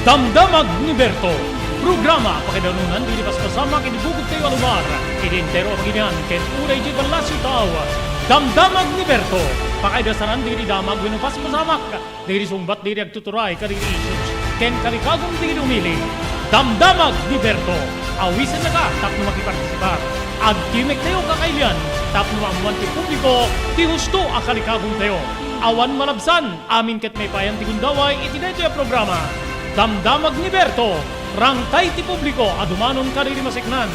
Damdamag ni Berto. Programa pakidanunan dilipas kasama kinibugod kayo alugar. Idintero paginian ken uray di balasyo tao. Damdamag ni Berto. Pakaidasaran diri damag winupas masamak. Diri sumbat diri agtuturay kadiri issues. Ken kalikagong diri umili. Damdamag ni Berto. Awisan na ka tapno makipartisipar. Agtimek tayo kakailan. Tapno amuan ti publiko. Ti husto akalikagong tayo. Awan malabsan. Amin ket may payan ti gundaway itinay programa. Damdamag ni Berto. Rangtay ti publiko adumanon kariri masiknan.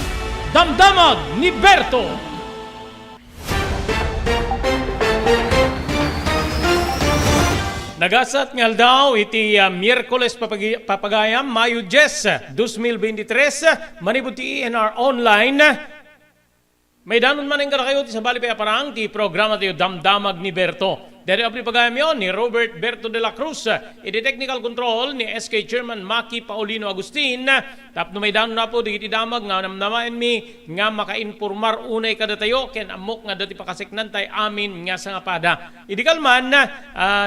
Damdamag ni Berto. Nagasat ngal daw iti Miyerkules papagayam Mayo 10, 2023 manibud ti ENR online. May danon man ang kayo ti sabali pa parang ti programa ti Damdamag ni Berto. Dari apri pagayam yon ni Robert Berto de la Cruz, iti technical control ni SK Chairman Maki Paulino Agustin. Tapno may danon na po di iti damag nga namnamaen mi nga makainformar unay kada tayo ken amok nga dati pakasiknan tay amin nga sa ngapada. Idikal man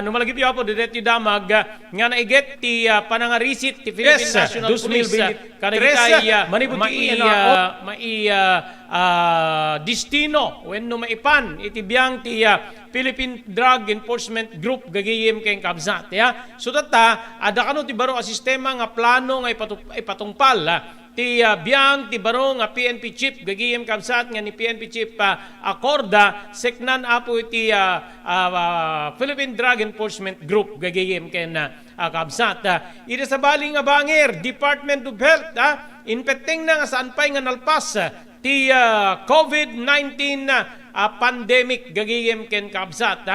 numalagi piyo po di iti damag nga naiget ti panangarisit ti Philippine National Police kanagitay manibud ti destino wenno maipan iti biyang ti Philippine Drug Enforcement Group gagayem kay kabsat ya. So data ada kano ti baro a sistema nga plano nga ipatungpal ti biyang ti baro nga PNP chief gagayem kabsat nga ni PNP chief Acorda seknan apo iti Philippine Drug Enforcement Group gagayem ken kabsat. Iti sabali nga bangir Department of Health inpeteng na nga saan pay nga nalpas ti COVID-19 pandemic gagayem ken kabsat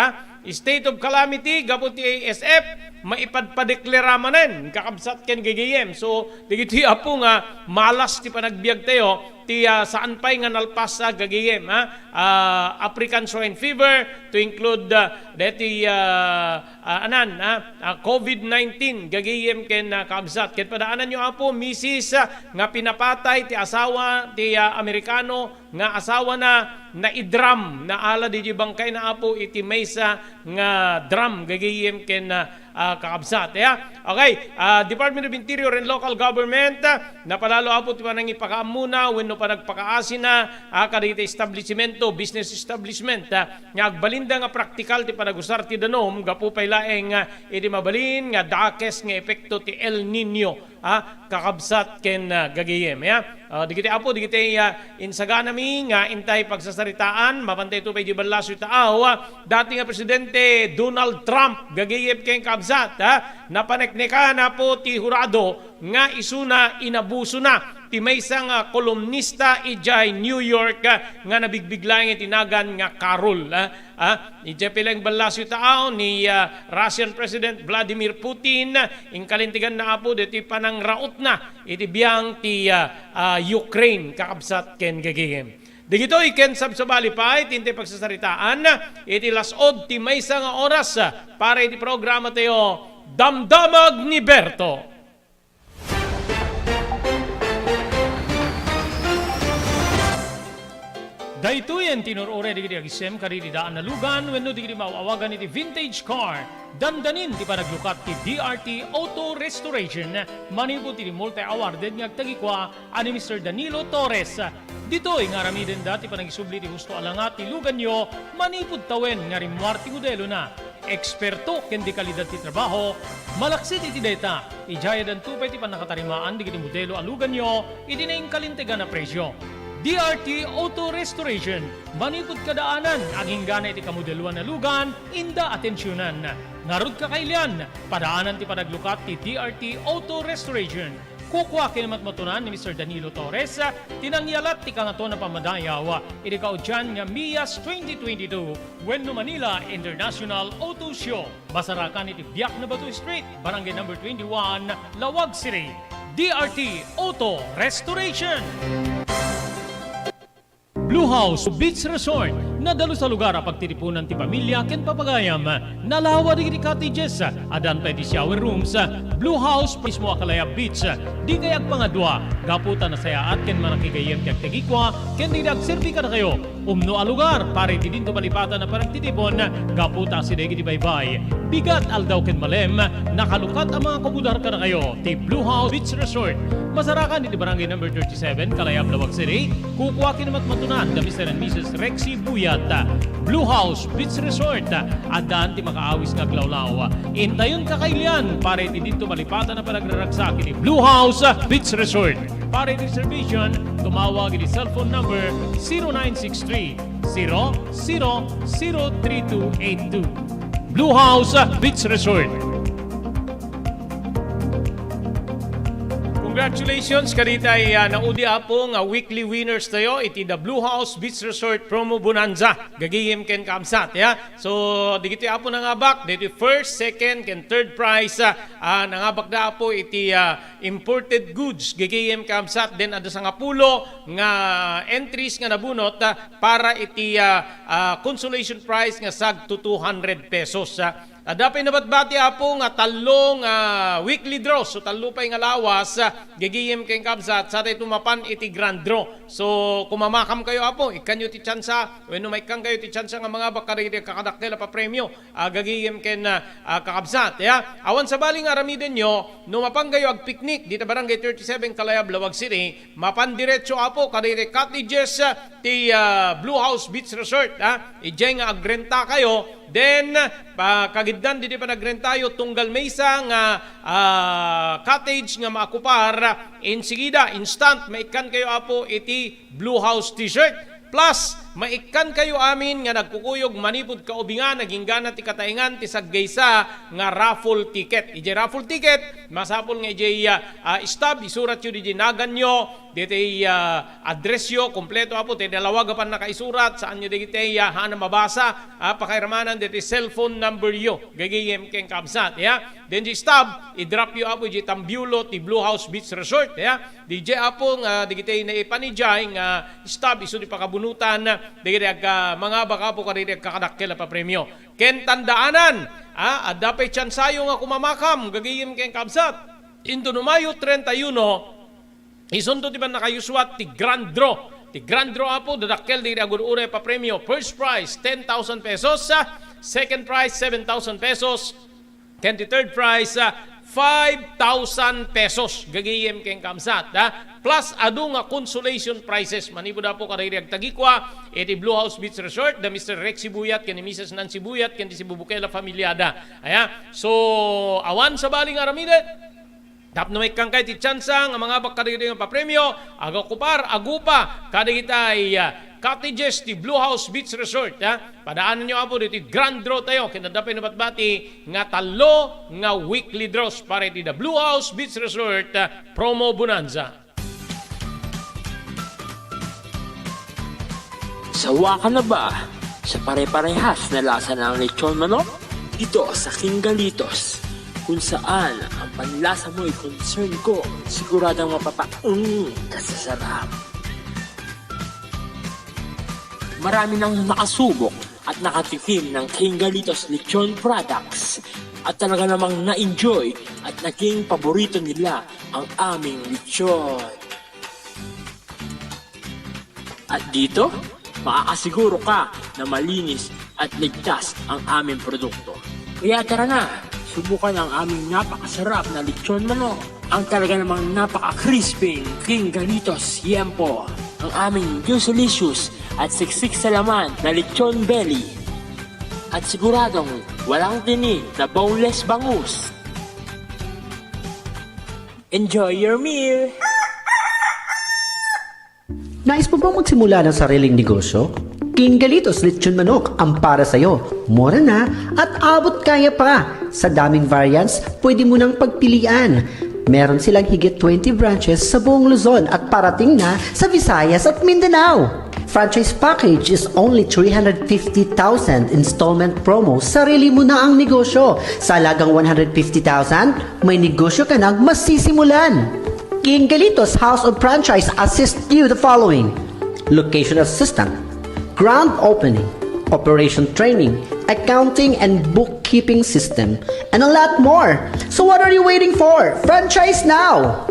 state of calamity gapon ti ASF maipadpadeklara manen kakabsat ken gagayem. So digiti apo nga malas ti panagbiag tayo ti saan pay nga nalpas gagayem African swine fever to include deti COVID-19 gagayem ken kabsat ken padaanan nyo apo misis nga pinapatay ti asawa ti Amerikano nga asawa na idram na ala di bangkay na apo iti maysa nga drum gagayem ken kakabsat okay. Department of Interior and Local Government napalalo apo ti panang ipakaamuna wenno pa nagpakaasin na kadita establishmento business establishment nga agbalinda nga praktikal ti panagusar ti danom gapu pay laeng iti mabalin nga dakes nga epekto ti El Nino kakabsat ken gagayem digiti apo digiti insagana mi nga intay pagsasaritaan mapantay to pay di balasyo taaw dati nga presidente Donald Trump gagayem ken kabsat napanekneka na po ti hurado nga isuna inabuso na ti maysang kolumnista ijay New York nga nabigbiglang itinagan nga Carol ijay pilang balasyo tao ni Russian President Vladimir Putin ingkalintigan na apo diti panang raot na iti biyang ti Ukraine kakabsat ken gagayem. Digito iken sabsabali pa iti pagsasaritaan iti lasod ti maysa nga oras para iti programa tayo Damdamag ni Berto. Daytoyen tinurore digiti agisem karidi daan na lugan wenno digiti mawawagan iti vintage car. Dandanin ti panaglukat ti DRT Auto Restoration manibut ti multi-awarded nga agtagikwa ani Mr. Danilo Torres. Ditoy nga ramiden dati panagisubli ti husto alangat ti lugan nyo manipud tawen nga rimwar ti modelo na. Eksperto ken di kalidad ti trabaho malaksit iti data ijaya dan tupay ti panakatarimaan digiti modelo alugan nyo iti naing kalintegan na presyo. DRT Auto Restoration manipud kadaanan aging gana iti kamodeluan na lugan inda atensyonan. Narod kakailan padaanan ti panaglukat ti DRT Auto Restoration. Kukwa kinamatmatunan ni Mr. Danilo Torres tinangyalat ti kangato na pamadayaw iti kaudyan nga MIAS 2022 wenno Manila International Auto Show. Basarakan iti Biak na Batu Street, Barangay number 21, Lawag City. DRT Auto Restoration. Blue House Beach Resort Nadalo sa lugar a pagtitipunan ti pamilya ken papagayam. Nalawa di cottages, adan pa di shower rooms, Blue House mismo Akalaya Beach. Di kayag pangadwa, gaputan na saya at ken manakigayem kag tegikwa, ken di nagserbi ka na kayo. Umno a lugar, pare di dinto malipatan na parang titipon, gaputa si Degi di baybay. Bigat aldaw ken malem, nakalukat ang mga kumudar ka na kayo. Ti Blue House Beach Resort. Masarakan di barangay number 37, Kalayab, Lawag City. Kukuha kinamat matunan da Mr. and Mrs. Rexy Buyat. Blue House Beach Resort. Adan ti makaawis nga glawlaw. Intayon kakailian, pare ti dito malipatan na panagraragsak ni Blue House Beach Resort. Para reservation, tumawag ni cellphone number 0963-003282. Blue House Beach Resort. Congratulations kadita ay naudi po nga weekly winners tayo iti the Blue House Beach Resort Promo Bonanza gagayem ken kamsat ya. So digiti apo nangabak dito first, second ken third prize nangabak da po iti imported goods gagayem kamsat den ada nga pulo nga entries nga nabunot para iti consolation prize nga sag to 200 pesos. Dapay nabatbati apo nga talong weekly draw. So talo pa nga lawas gigiyem keng kabsat sa tayo tumapan iti grand draw. So kumamakam kayo apo ikanyo ti tsansa wenno may kang kayo ti tsansa nga mga bakari kakadakkel pa premyo gagiyem ken kakabsat ya. Awan sa baling aramiden nyo numapang kayo ag picnic dito barangay 37 Kalayab, Lawag City. Mapan diretso apo kadire cottages ti Blue House Beach Resort ijay nga agrenta kayo. Then, kagiddan di pa nagrentayo tunggal mesa nga cottage nga maakupar insigida, instant, maikan kayo apo iti Blue House t-shirt. Plus, maikan kayo amin nga nagkukuyog manipod kaubingan naging gana ti kataingan ti saggaysa nga raffle ticket. Ije raffle ticket, masapol nga ije stab, isurat yun di nagan nyo, dito address yo, kompleto apo, ti dalawag pan nakaisurat, saan nyo dito hana mabasa, pakairamanan dito cellphone number yo, gagayem keng kabsat, ya. Then di stab, i-drop yo apo, di tambyulo, ti Blue House Beach Resort, ya. Di apo, dito na ipanijay, nga stab, iso di pakabunutan, dito mga baka po kanina kakadakkel pa premyo. Ken tandaanan, adapay tsansayo nga kumamakam, gagayim keng kabsat. Into Mayo 31, isundo ti ba nakayuswat ti grand draw. Ti grand draw apo, dadakkel di agurure pa premyo. First prize, 10,000 pesos. Second prize, 7,000 pesos. Ken ti third prize, 5,000 pesos. Gagayim keng kamsat. Plus, adu nga consolation prizes. Manipo na po kaririag tagikwa. Iti Blue House Beach Resort. Da Mr. Rexy Buyat, ken ni Mrs. Nancy Buyat, ken si Bubukela Familiada. So, awan sa baling aramide. Tap na may kang kahit itsansa nga mga bakariring papremyo, agaw kupar, agupa, kada kita ay cottages ti Blue House Beach Resort. Padaanan nyo apo dito grand draw tayo, kinadapay na batbati nga talo nga weekly draws para iti the Blue House Beach Resort Promo Bonanza. Sawa ka na ba sa pare-parehas na lasa ng lechon manok? Dito sa King Galitos, kung saan ang panlasa mo ay concern ko, siguradang kasasarap. Marami nang nakasubok at nakatikim ng King Galitos lechon products at talaga namang na-enjoy at naging paborito nila ang aming lechon. At dito, makakasiguro ka na malinis at ligtas ang aming produkto. Kaya tara na! Subukan ang aming napakasarap na lechon manok. Ang talaga namang napaka-crispy King Galitos Yempo. Ang aming juicy-licious at siksik sa laman na lechon belly. At siguradong walang tinig na boneless bangus. Enjoy your meal! Nais mo bang magsimula ng sariling negosyo? King Galitos Lechon Manok ang para sa'yo. Mura na at abot kaya pa. Sa daming variants, pwede mo nang pagpilian. Meron silang higit 20 branches sa buong Luzon at parating na sa Visayas at Mindanao. Franchise package is only 350,000 installment promo. Sarili mo na ang negosyo. Sa halagang 150,000, may negosyo ka nang masisimulan. King Galitos House of Franchise assist you the following: location assistant, grand opening, operation training, accounting and bookkeeping system, and a lot more. So what are you waiting for? Franchise now!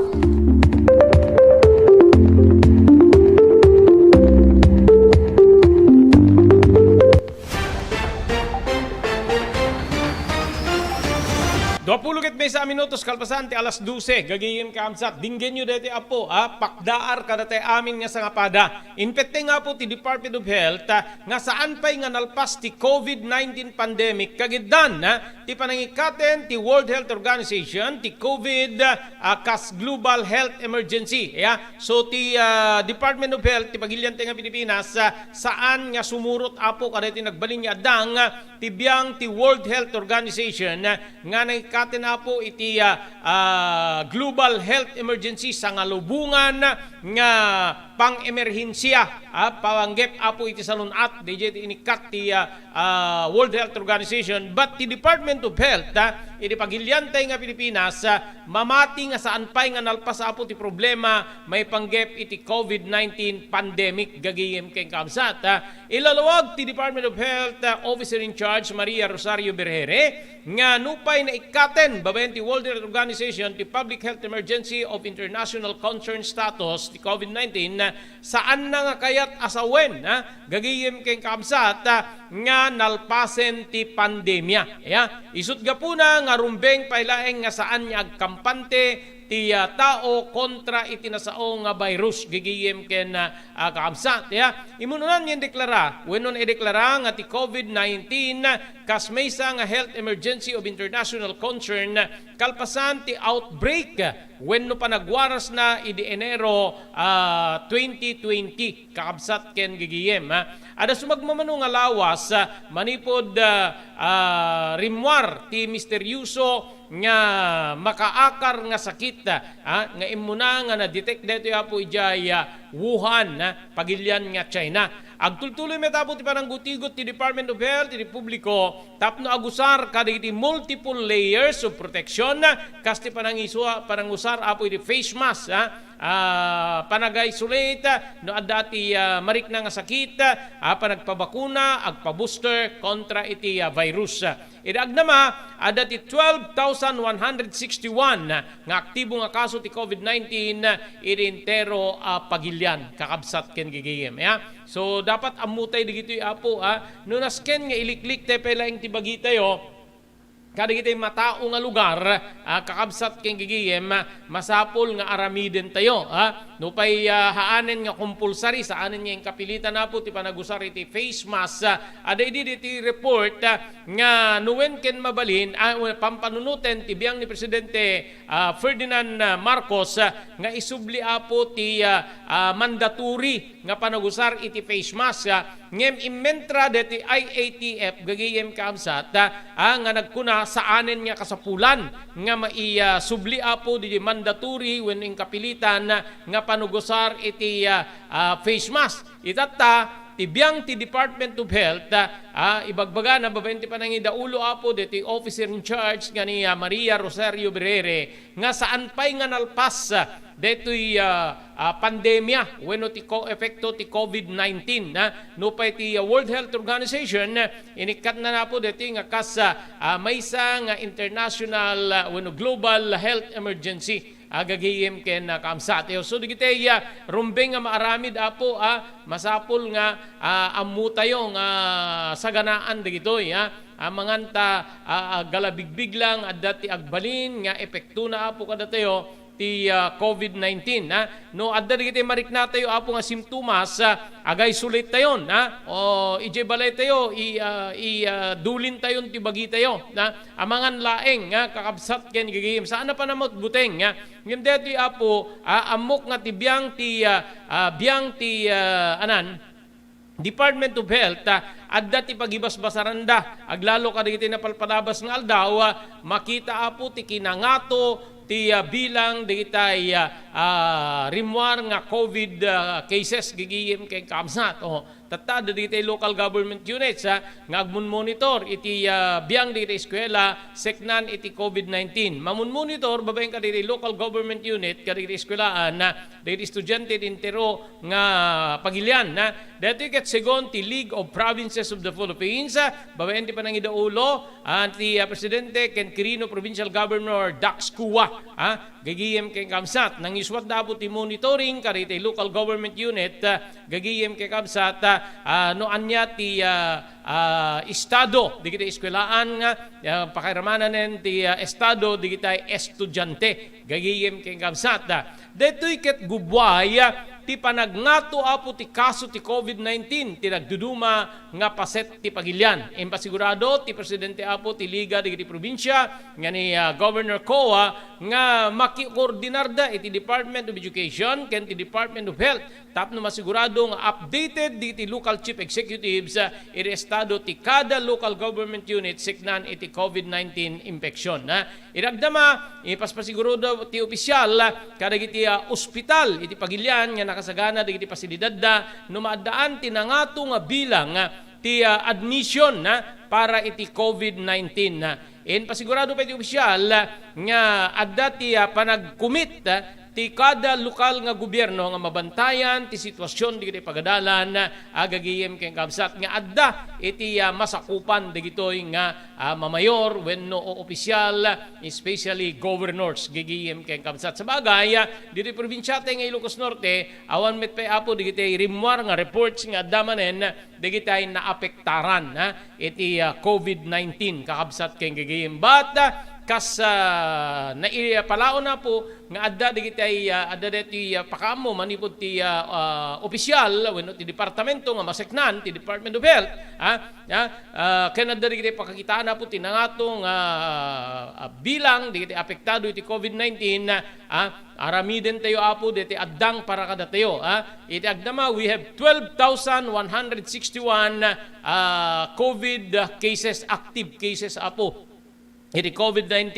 Dopulugit may sa minutos kalpasante alas 12 gagayim kamsat dinggen nyo dati apo pakdaar kada tay amin nga sa ngapada infecte nga po ti Department of Health nga saan pay nga nalpas ti COVID-19 pandemic kagiddan ti panangikaten ti World Health Organization ti COVID kas Global Health Emergency so ti Department of Health ti Pagiliante nga Pilipinas saan nga sumurot apo kada ti nagbalin nga adang ti biyang ti World Health Organization nga katen na po iti global health emergency sa ngalubungan nga pang-emerhensya pawanggep apo iti salunat DJ inikat ti World Health Organization but ti Department of Health iti Pagiliantay nga Pilipinas mamati nga saan pay nga nalpas apo ti problema may panggep iti COVID-19 pandemic gagayem keng kamsat ilalawag ti Department of Health Officer in Charge Maria Rosario Berhere nga nupay na ikaten babayan ti World Health Organization ti Public Health Emergency of International Concern Status ti COVID-19 saan na nga kayat asawen gagayem keng kamsat nga nalpasen ti pandemya isut gapuna nga rumbeng pailaeng nga saan niya agkampante ti tao kontra iti nasao nga virus gigiyem ken kaamsat imununan yen deklara wennon ideklara nga ti COVID-19 kas maysa nga health emergency of international concern kalpasan ti outbreak wenno pa nagwaras na idi Enero 2020 kaamsat ken gigiyem ada sumagmamano nga lawas manipod rimwar ti misteryoso nga makaakar nga sakit nga imuna nga na-detect dito po ijay Wuhan pagilyan nga China. Agtultuloy metapo ti pananggutigot ti Department of Health ti publiko tapno agusar kada iti multiple layers of protection kas ti panangusar apo iti face mask panag-isolate no adda ti marik na nga sakit panagpabakuna agpa-booster kontra iti virus. Idagnama ada ti 12,161 nga aktibo nga kaso ti COVID-19 idintero pagilyan kakabsat ken gigayem so dapat amutay digitoy apo no nasken nga iliklik te pelaing ti bagitayo kada kitay matao nga lugar kakabsat ken gigiyem masapol nga aramiden tayo no pay haanen nga compulsory saanen nga kapilitan na po ti panagusar iti face mask ada iti report nga nuwen ken mabalin pampanunuten ti biyang ni Presidente Ferdinand Marcos nga isubli apo ti mandatory nga panagusar iti face mask ngem immentra deti IATF gagayem kaamsat nga nagkuna saanen nga kasapulan nga maisubli apo di mandatory when in kapilitan nga panugusar iti face mask itatta tibiyang ti Department of Health ibagbaga na babaen ti panangidaulo apo deti officer in charge nga ni Maria Rosario Berhere nga saan pay nga nalpas detoy pandemya wenno ti epekto ti COVID-19 no pay ti World Health Organization inikat na napo deti nga kas maysa nga international wenno global health emergency agagayem ken kaamsat so digitay rumbeng nga maaramid apo masapol nga ammo tayo nga saganaan digitoy manganta galabigbig lang adda ti agbalin nga epekto na apo kada tayo ti COVID-19 no adda digiti marik na tayo apo nga simptomas agay sulit tayon o ije balay tayo dulin tayon ti bagi tayo amangan laeng kakabsat ken gigim saan na panamot buteng ngem deti apo amok nga ti biyang ti anan Department of Health adda ti pagibasbasaranda aglalo kadagiti napalpadabas nga aldaw makita apo ti kinangato ti bilang digitay rimwar nga COVID cases gigiyem kay kamsat tatada digiti local government units nga agmun-monitor iti biyang digiti eskwela seknan iti COVID-19. Mamun-monitor babaeng kaditi local government unit kaditi eskwelaan na digiti estudyante intero nga pagilian na dito ket segon ti League of Provinces of the Philippines babaeng ti panangidaulo ti presidente ken Quirino Provincial Governor Dax Kua gagiyem ken kamsat nang iswat dapo ti monitoring kaditi local government unit gagiyem ken kamsat no anya ti estado digiti eskwelaan nga pakiramanan ti estado digiti estudyante gagiyem ken kamsat detoy ket gubway ti panagnato apo ti kaso ti COVID-19 ti nagduduma nga paset ti pagilian. Impasigurado ti presidente apo ti Liga digiti probinsya nga ni Governor Coa nga makikoordinar da iti Department of Education ken ti Department of Health tapno masigurado nga updated digiti local chief executives iti estado ti kada local government unit siknan iti COVID-19 infection. Iragdama ipaspasigurado ti opisyal kadagiti ospital iti pagilian nga nakasagana digiti pasilidad da numaadaan ti nangato nga bilang ti admission para iti COVID-19 pasigurado pa iti opisyal nga adda ti panagkumit ti kada lokal nga gobyerno nga mabantayan ti sitwasyon digiti pagadalan agagiyem ken kamsat nga adda iti masakupan digitoy nga mamayor wenno o opisyal especially governors gigiyem ken kamsat sa bagay diti probinsyate nga Ilocos Norte awan met pay apo digiti rimwar nga reports nga adda manen digiti naapektaran iti COVID-19 kakabsat ken gigiyem but kas naipalao na po nga adda digiti adda deti pakamo manipod ti opisyal wenno ti departamento nga maseknan ti Department of Health ken adda digiti pakakitaan na po ti nangatong bilang digiti apektado iti COVID-19 aramiden tayo apo deti addang para kada tayo iti agdama we have 12,161 COVID cases active cases apo iti COVID-19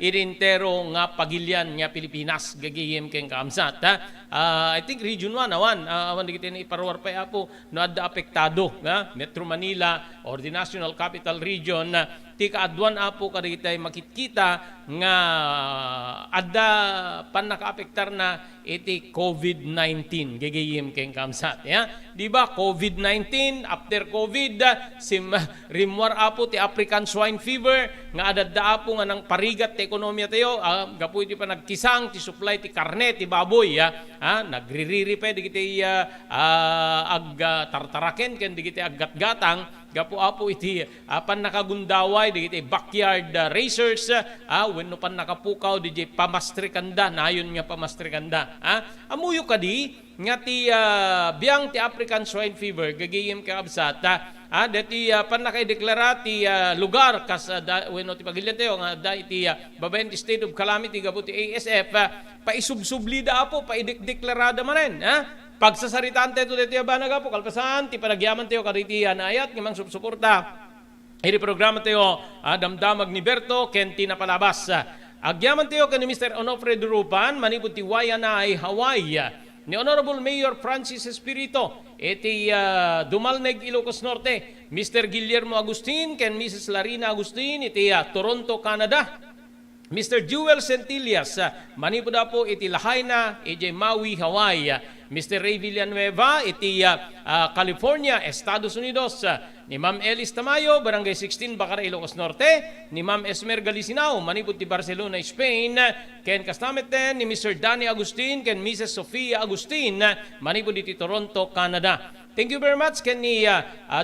irintero nga pagilian nga Pilipinas gagiyem ken kamsat I think region 1 awan digiti iparwar pa apo no adda apektado Metro Manila or the National Capital Region ti kaadwan apo kadagiti makikita nga adda pan nakaapektar na iti COVID-19 gagiyem ken kamsat di ba COVID-19 after COVID rimwar apo ti African swine fever nga adda apo nga nang parigat ti ekonomiya tayo gapu iti pa nagkisang ti supply ti karne ti baboy nagririri pa digiti tartaraken ken digiti aggatgatang gapu apo iti pan nakagundaway digiti backyard racers wenno pan nakapukaw DJ pamastrikanda nayon nga pamastrikanda amuyo kadi nga ti biyang ti African swine fever gagiyem kakabsat dati pan nakaideklara ti lugar kas wenno ti pagilian tayo nga da iti babaen ti state of calamity gapu ti ASF paisubsublida apo paideklarada manen pagsasaritaan tayo dito banaga po kalpasan ti panagyaman tayo kaditi anayat ngimang suporta iti programa tayo damdamag ni Berto ken tinapalabas agyaman tayo ken ni Mr. Onofre Durupan manipud ti Wayanay Hawaii ni Honorable Mayor Francis Espirito iti Dumalneg Ilocos Norte Mr. Guillermo Agustin ken Mrs. Larina Agustin iti Toronto, Canada Mr. Jewel Centillas manipud po iti Lahaina iti Maui, Hawaii Mr. Ray Villanueva iti California, Estados Unidos ni Ma'am Elis Tamayo Barangay 16 Bacara, Ilocos Norte ni Ma'am Esmer Galicinao manipud ti Barcelona, Spain ken kastameten ni Mr. Danny Agustin ken Mrs. Sofia Agustin manipud iti Toronto, Canada. Thank you very much ken ni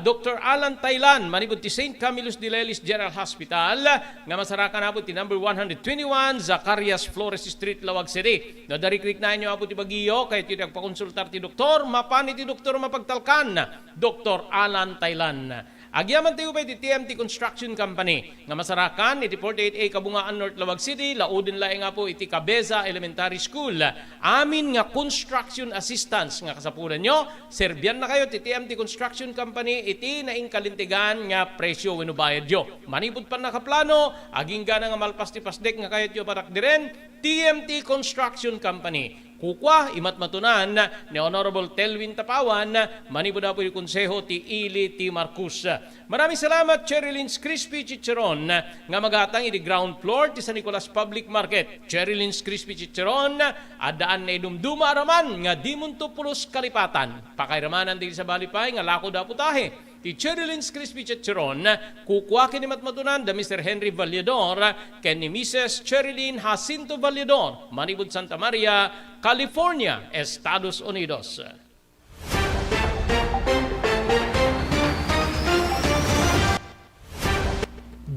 Dr. Alan Taylan manipud ti St. Camillus de Lelis General Hospital nga masarakan apo ti number 121 Zacarias Flores Street, Lawag City. Nadarikrik na inyo apo ti Baguio kay ti nagpakonsultar ti doktor mapani ti doktor mapagtalkan Dr. Alan Taylan. Agyaman tayo pa iti TMT Construction Company nga masarakan iti 48A Kabungaan North, Lawag City laudin laeng nga po iti Cabeza Elementary School amin nga construction assistance nga kasapulan nyo serbian na kayo ti TMT Construction Company iti naing kalintigan nga presyo wenno bayad yo manipud pa nakaplano aging gana nga malpas ti pasdek nga kayo tiyo parak diren TMT Construction Company kukwa imat matunan ni Honorable Telvin Tapawan manibo daw po yung konseho ti Ili ti Marcos. Maraming salamat Cherylins Crispy Chicharon nga magatang iti ground floor ti San Nicolas Public Market. Cherylins Crispy Chicharon adaan na idumduma araman nga di muntupulos kalipatan. Pakairamanan din sa balipay nga lako daw putahe. Ti Cherylins Crispy Chicharon, kukwakin ni matmatunan da Mr. Henry Vallador ken ni Mrs. Cherylin Jacinto Vallador, Manibud Santa Maria, California, Estados Unidos.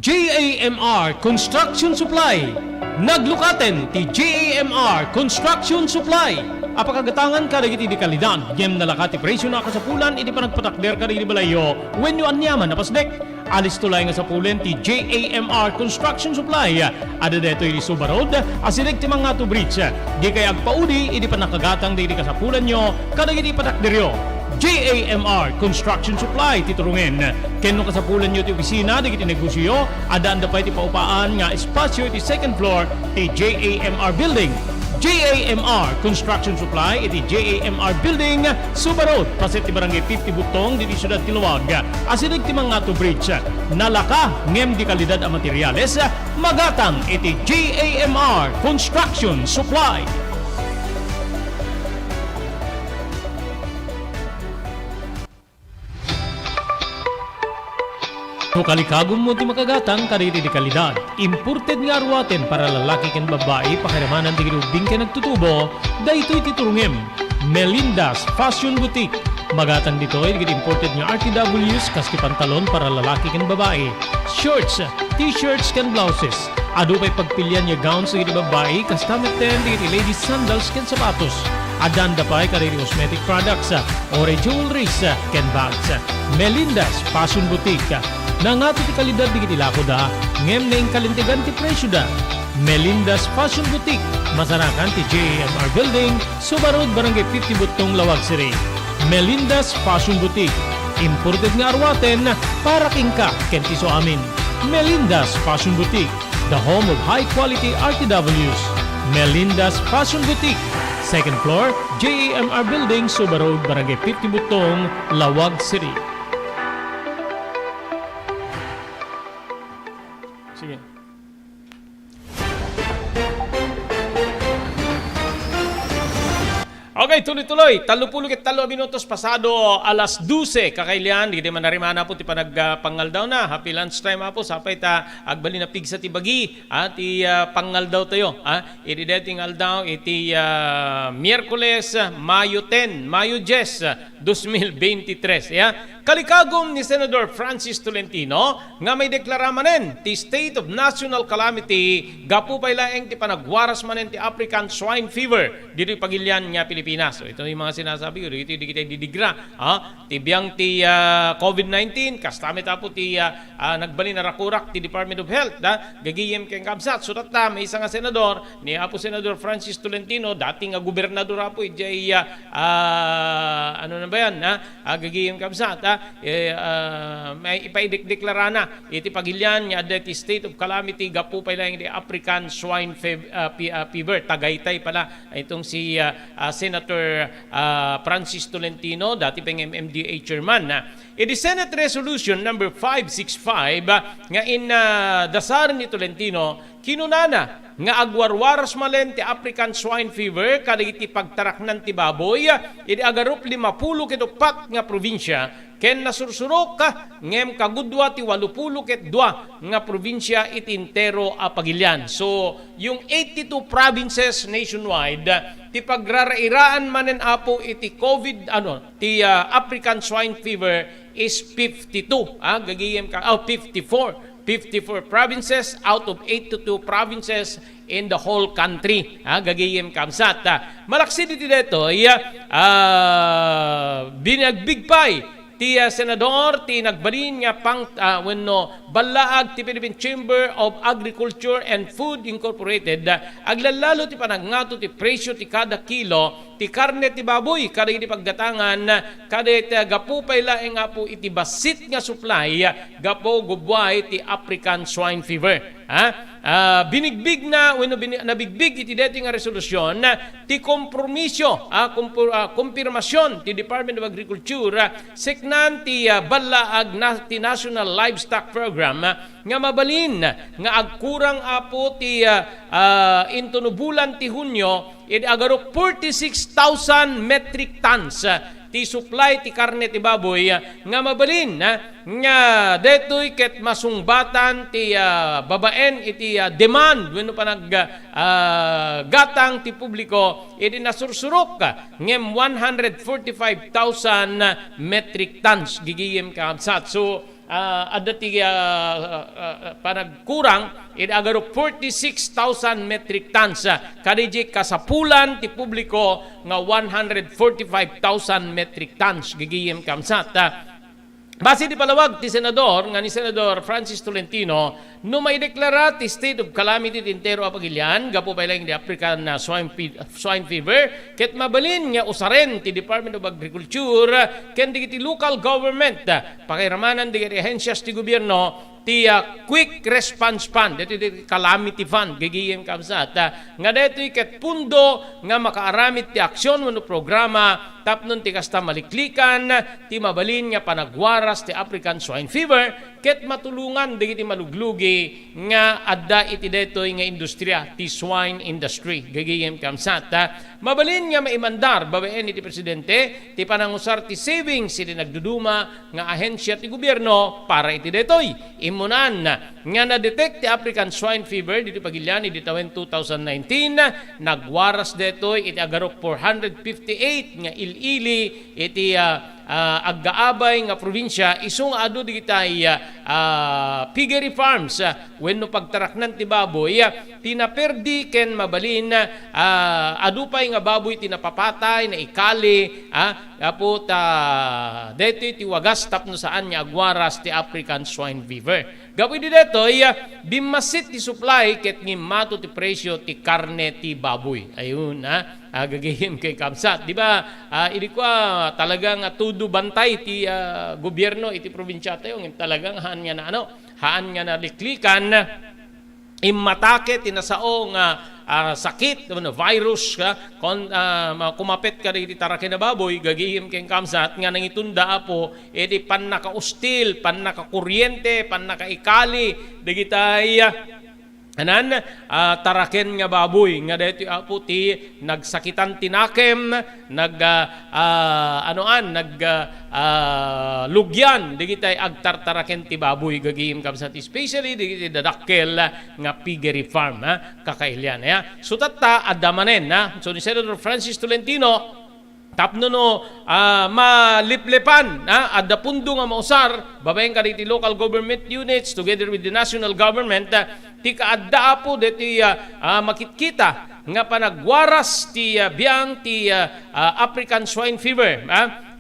JAMR Construction Supply. Naglukaten ti JAMR Construction Supply. Apakagatangan ka dagiti di kalidad, gem nalakati presyo na kasapulan, iti panagpatakder ka dagiti balayo, when you anyaman napasdek. Alis tulay nga sapulen ti JAMR Construction Supply. Ada deto iti Subarod, asilig ti mga to bridge. Di kay agpaudi, iti panakagatang dagiti kasapulan nyo, kadagiti patakderyo. JAMR Construction Supply titurungen. Kenno kasapulan nyo ti opisina, dagiti negosyo, adaan da pa iti paupaan nga espasyo iti second floor ti JAMR Building. JAMR Construction Supply iti JAMR Building, Subarod, paset ti barangay 50 Butong, diti Siyudad Tiluwag. Asilig ti mga to bridge, nalaka ngem di kalidad a materyales, magatang iti JAMR Construction Supply. No kalikagom mo ti makagatang kaditi di kalidad. Imported nga arwaten para lalaki ken babae pakiramanan ti gilubing ken nagtutubo, daytoy ti turungem. Melinda's Fashion Boutique. Magatang ditoy digit imported nga RTWs kaski pantalon para lalaki ken babae. Shorts, t-shirts ken blouses. Adu pay pagpilian nga gowns digit babae kastamit ten digit ladies sandals ken sapatos. Adanda pay kaditi cosmetic products, ore jewelries ken bags. Melinda's Fashion Boutique. Nangato ti kalidad digiti lako da, ngem na kalintigan ti presyo da. Melinda's Fashion Boutique, masarakan ti JAMR Building, Subarod, Barangay 50 Butong, Lawag City. Melinda's Fashion Boutique, imported nga arwaten para kingka ken ti so amin. Melinda's Fashion Boutique, the home of high quality RTWs. Melinda's Fashion Boutique, second floor, JAMR Building, Subarod, Barangay 50 Butong, Lawag City. Sige. Okay, tuloy-tuloy. 33 minutos pasado alas 12 kakailian. Di man narimana po ti panagpangal daw na. Happy lunch time po. Sapay ta agbali na pigsa ti bagi. Ti pangal daw tayo. Iti dating aldaw iti Miyerkules, Mayo 10, Mayo 10, 2023. Kalikagom ni Senador Francis Tolentino nga may deklara manen ti state of national calamity gapu pay laeng ti panagwaras manen ti African swine fever dito pagilian nga Pilipinas. So ito yung mga sinasabi ko dito di kita didigra ti biyang ti COVID-19 kastamit apo ti nagbali na rakurak ti Department of Health gagiyem ken kabsat sudat ta may isa nga senador ni apo Senador Francis Tolentino dating nga gobernador apo ijay ano na ba yan gagiyem kabsat may ipaideklara na iti pagilyan nga adeti state of calamity gapu pa lang di African swine fever tagaytay pala itong si Senator Francis Tolentino dati pang MMDA chairman iti Senate Resolution number 565 nga in dasar ni Tolentino kinunana nga agwarwaras malen ti African swine fever kadagiti pagtaraknan ti baboy iti agarup 50 ket 4 nga probinsya ken nasursurok ngem kagudwa ti 80 ket 2 nga probinsya iti entero a pagilyan. So yung 82 provinces nationwide ti pagrarairaan manen apo iti COVID ti African swine fever is 52 gagiyem ka 54 provinces out of 82 provinces in the whole country. Gagiyem kamsat. Malaksi dito dito, binagbigpay ti senador ti nagbalin nga pang balaag ti Philippine Chamber of Agriculture and Food Incorporated aglalalo ti panangato ti presyo ti kada kilo ti karne ti baboy kada iti pagdatangan kada iti gapu pay laeng apo iti basit nga supply gapo gubway ti African swine fever. binigbig na nabigbig iti deti nga resolusyon ti kompromisyo kumpirmasyon ti Department of Agriculture seknan ti balaag ti National Livestock Program nga mabalin nga agkurang apo ti intunubulan ti Hunyo agaro 46,000 metric tons ti supply ti karne ti baboy nga mabalin nga detoy ket masungbatan ti babaen iti demand wenno panag gatang ti publiko iti nasursurok ngem 145,000 metric tons gigiyem kaabsat. So adda ti panagkurang iti agaro 46,000 metric tons kadijik kasapulan ti publiko nga 145,000 metric tons gigiyem kamsat. Base di palawag ti senador nga ni Senador Francis Tolentino no may deklara ti state of calamity ti entero apagilyan gapo pa ilang di African swine fever ket mabalin nga usaren ti Department of Agriculture ken di ti local government pakiramanan di ahensyas ti gobyerno ti quick response fund dito ti calamity fund gigiyem kamsat nga dito ket pundo nga makaaramid ti aksyon wenno programa tapnon ti kasta maliklikan ti mabalin nga panagwaras ti African swine fever ket matulungan digiti maluglugi nga adda iti detoy nga industriya ti swine industry gigiyem kamsat mabalin nga maimandar babaen iti presidente ti panangusar ti savings iti nagduduma nga ahensya ti gobyerno para iti detoy imunan nga na-detect ti African swine fever dito pagilyan iti tawen 2019 nagwaras detoy iti agaro 458 nga ilili iti aggaabay nga probinsya isong adu digitay piggery farms wenno pagtaraknan ti baboy tinaperdi ken mabalin adu pay nga baboy tinapapatay na ikali apo dito ti wagas tapno saan nga agwaras ti African swine fever. Gapo di detoy bimasit ti supply ket ngimmato ti presyo ti karne ti baboy. Ayun gagayem kay kamsat. Di ba? Idi ko talagang tudo bantay ti gobyerno iti probinsya tayo ngem talagang haan nga na liklikan immatake tinasaong sakit virus kumapit ka iti taraken na baboy gagihim keng kamsat nga nangitunda apo iti pannakaustil pannakakuryente pannakaikali digitay taraken nga baboy nga dito apo ti nagsakitan tinakem lugyan digitay agtartaraken ti baboy gagihim kamsat especially digiti dadakkel nga piggery farm kakailyan so tatta adamanen so ni Senator Francis Tolentino tapno maliplepan adda pundo nga mausar babaeng kaditi local government units together with the national government ti kaadda apo deti makitkita nga panagwaras ti biang ti African swine fever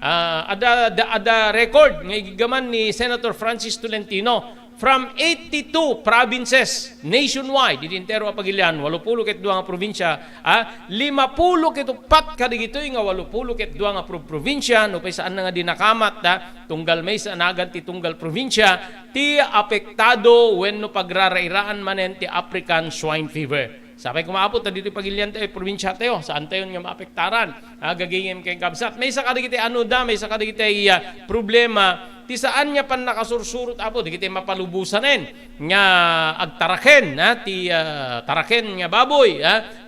ada record nga gigaman ni Senator Francis Tolentino from 82 provinces nationwide iti entero apagilyan 82 ket duang nga probinsya 50 ket upat kadigitoy nga 80 ket duang nga probinsya no pay saan nga dinakamat tunggal may sa anagan ti tunggal probinsya ti apektado wenno pagrarairaan manen ti African swine fever. Sapay kumaapot dito pagilyan tayo probinsya tayo saan tayo nga maapektaran gagayem kay kabsat may sa kadigitay may sa kadigitay problema ti saan nya pan nakasursurot apo digiti mapalubusanen nga agtaraken ti taraken nga baboy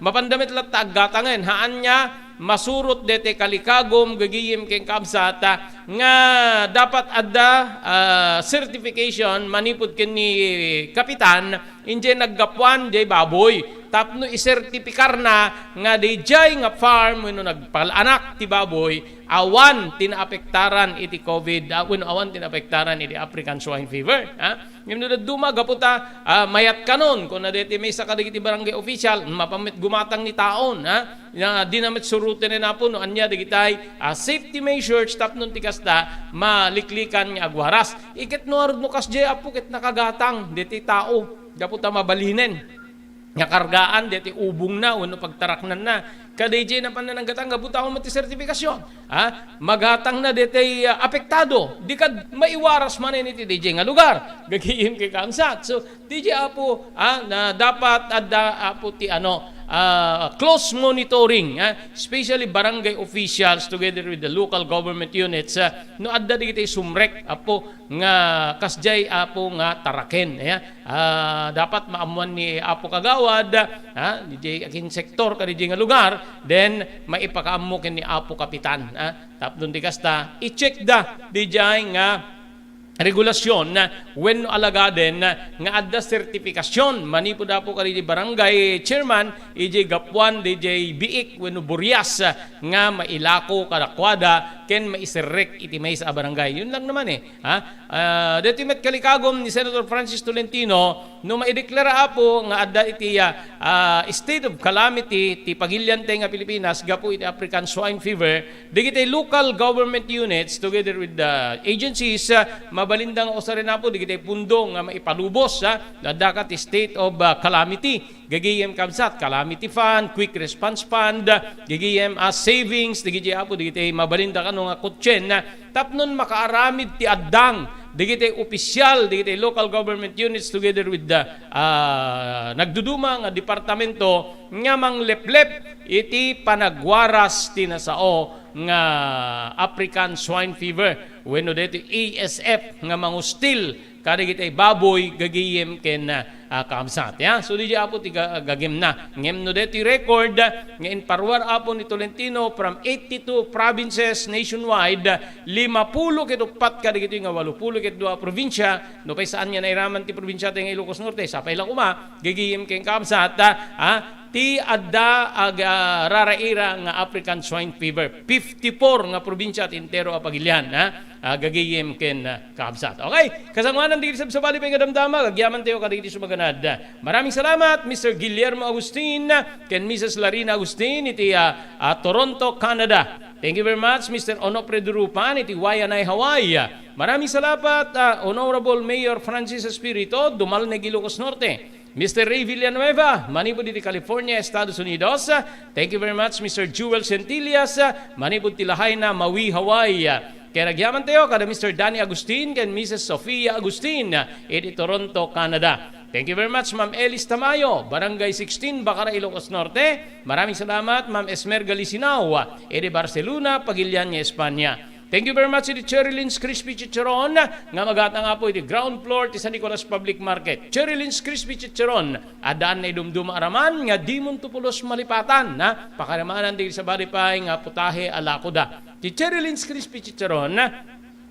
mapandamit lat aggatangen haan nya masurot dete kalikagom gagiyem keng kabsat nga dapat adda certification manipud ken ni kapitan inje naggapuan jay baboy tapno isertipikar na nga dijay nga farm wenno nagpalanak ti baboy awan tinaapektaran iti COVID wenno awan tinaapektaran iti African swine fever ngem duma gaputa mayat kanon kun deti may sa kadigiti barangay official mapamit gumatang ni taon na dinamit suruten na po no anya digitay safety measures tapnon ti kasta maliklikan nga agwaras iket no arud no kasjay apo ket nakagatang deti tao gaputa mabalinen nga kargaan deti ubong na wenno pagtaraknan na ka DJ na panananggatang gabutahon mo ti sertifikasyon. Maghatang na detay apektado. Di ka maiwaras man ni ti DJ nga lugar. Gagihim kay kamsat. So DJ apo na dapat apo ti close monitoring, especially barangay officials together with the local government units, no adda di kita sumrek apo nga kasjay apo nga taraken. Dapat maamuan ni apo kagawad, DJ akin sektor ka DJ nga lugar, then maipakaammo ken ni apo kapitan. Tapnon di kasta i-check da DJ nga regulasyon na when alagaden nga adda sertifikasyon manipod po kari di barangay chairman EJ Gapuan DJ Biik wenno Burias nga mailako kadakwada ken maiserrek iti may sa barangay. Yun lang naman deti met kalikagom ni Senator Francis Tolentino no maideklara apo nga adda iti state of calamity ti pagilyante nga Pilipinas gapo iti African swine fever digiti local government units together with the agencies mabalindang usarin na po, di kita pundong maipalubos dakat state of calamity. Gagiyem kamsat, calamity fund, quick response fund, gagiyem savings, di kita po, di kita mabalinda ka nung kutsen na tapnon makaaramid ti addang, di kita opisyal, di kita local government units together with the nagduduma nga departamento nga mangleplep iti panagwaras tinasao nga African swine fever wenno dito ASF nga mangustil kada kitay baboy gagiyem ken kamsat so di apo ti gagem na ngem no dito record nga in parwar apo ni Tolentino from 82 provinces nationwide 50 kitupat kada kito nga 80 kitdua probinsya no pay saan nga nairaman ti probinsya ti Ilocos Norte sapay lang uma gagiyem ken kamsat ti adda raraira nga African swine fever 54 nga probinsya at intero apagilyan gagiyem ken kaabsat. Okay, kasangwanan dito sa bali pa nga damdama gagyaman tayo kaditi sumaganad. Maraming salamat Mr. Guillermo Agustin ken Mrs. Larina Agustin iti Toronto, Canada. Thank you very much Mr. Onofre Durupan iti Waianae, Hawaii. Maraming salamat Honorable Mayor Francis Espirito Dumalneg, Ilocos Norte. Mr. Ray Villanueva, manipod di California, Estados Unidos. Thank you very much, Mr. Jewel Centillas, manipod ti Lahaina, Maui, Hawaii. Kaya nagyaman tayo kada Mr. Danny Agustin and Mrs. Sofia Agustin, edi Toronto, Canada. Thank you very much, Ma'am Elis Tamayo, Barangay 16, Bacara, Ilocos Norte. Maraming salamat, Ma'am Esmer Galisinao, edi Barcelona, Pagilian, Espanya. Thank you very much iti Cherylins Crispy Chicharon nga magata nga po iti ground floor ti San Nicolas Public Market. Cherylins Crispy Chicharon adaan na idumduma araman nga di mo tupulos malipatan pakaramanan di sa baripay nga putahe alakoda. Ti Cherylins Crispy Chicharon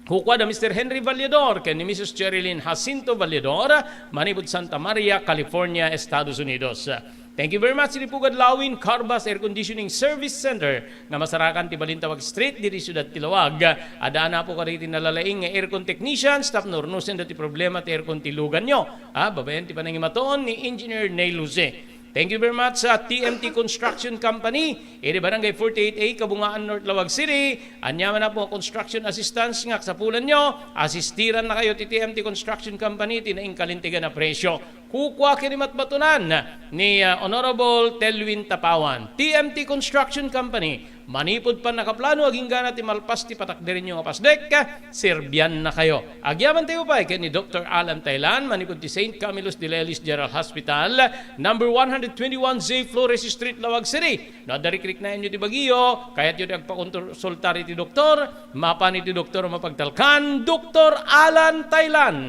hukwada Mr. Henry Vallador ken ni Mrs. Cherilyn Jacinto Vallador manipod Santa Maria, California, Estados Unidos. Thank you very much iti Pugad Lawin Carbas Air Conditioning Service Center nga masarakan ti Balintawag Street diri Ciudad Tilawag. Adaan na po kariti nalalaing nga aircon technicians tapno urnusen dati problema ti aircon tilugan nyo. Babayan ti panangimatoon ni Engineer Nay Luce. Thank you very much sa TMT Construction Company, iti Barangay 48A, Kabungaan, North Lawag City. Anyaman na po construction assistance nga sa pulan nyo. Asistiran na kayo ti TMT Construction Company, tinaing kalintigan na presyo. Kukwa kinimat batunan ni Honorable Telwin Tapawan. TMT Construction Company, manipod pa nakaplano, aging gana ti malpas ti patakderin nyo nga pasdek, Serbian na kayo. Agyaman tayo pa, kay ni Dr. Alan Taylan, manipod ti St. Camillus de Lelis General Hospital, number 121 Z Flores Street, Lawag City. Nadarikrik na inyo ti Baguio, kaya't yun agpakonsultari ti doktor, mapa ni ti doktor mapagtalkan, Dr. Alan Taylan.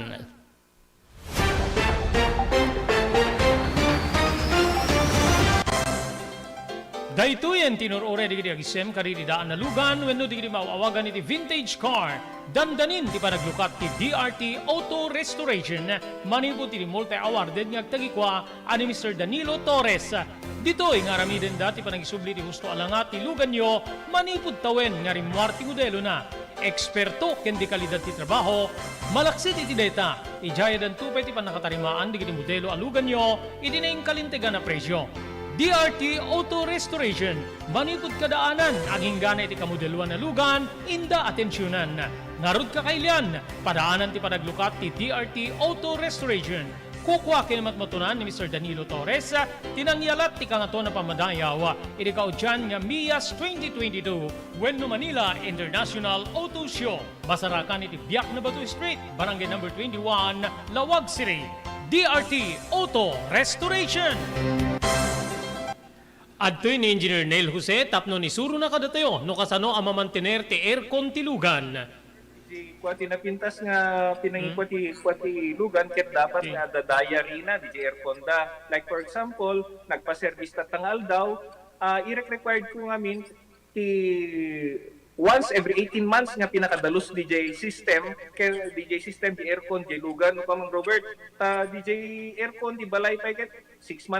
Daytoyen tinurore di kiti agisem kariti daan na lugan wenno di kiti maawagan iti vintage car. Dandanin di panaglukat ti DRT Auto Restoration manipod ti multi-awarded nga agtagikwa ani Mr. Danilo Torres. Ditoy nga ramiden dati panagisubli ti husto alangat ti lugan nyo manipod tawen nga rimwarti modelo na. Eksperto ken di kalidad ti trabaho, malaksit iti data, ijaya dan tupay ti panakatarimaan di kiti modelo alugan nyo, iti na kalintegan na presyo. DRT Auto Restoration, manipod kadaanan, aging gana iti kamodeluan na lugan, inda atensyonan. Narod ka kailian, padaanan ti panaglukat ti DRT Auto Restoration. Kukwa kinamat matunan ni Mr. Danilo Torres, tinangyalat ti kangato na pamadayaw, ikaw dyan nga Mias 2022, Wenno Manila International Auto Show. Basarakan iti Biak na Batu Street, Barangay number 21, Lawag City. DRT Auto Restoration. Adtoy ni Engineer Neil Jose, tapno ni Suro na kadatayo, no kasano ang mamantener ti aircon tilugan. Di kuati na pintas nga pinangi kuati lugan ket dapat nga dadaya rina di aircon da. Like for example, nagpa-service tatangal daw, i-required ko ngamin ti once every 18 months nga pinakadalos DJ system kay DJ system di aircon di lugan no kamang Robert DJ aircon di balay pa ket 6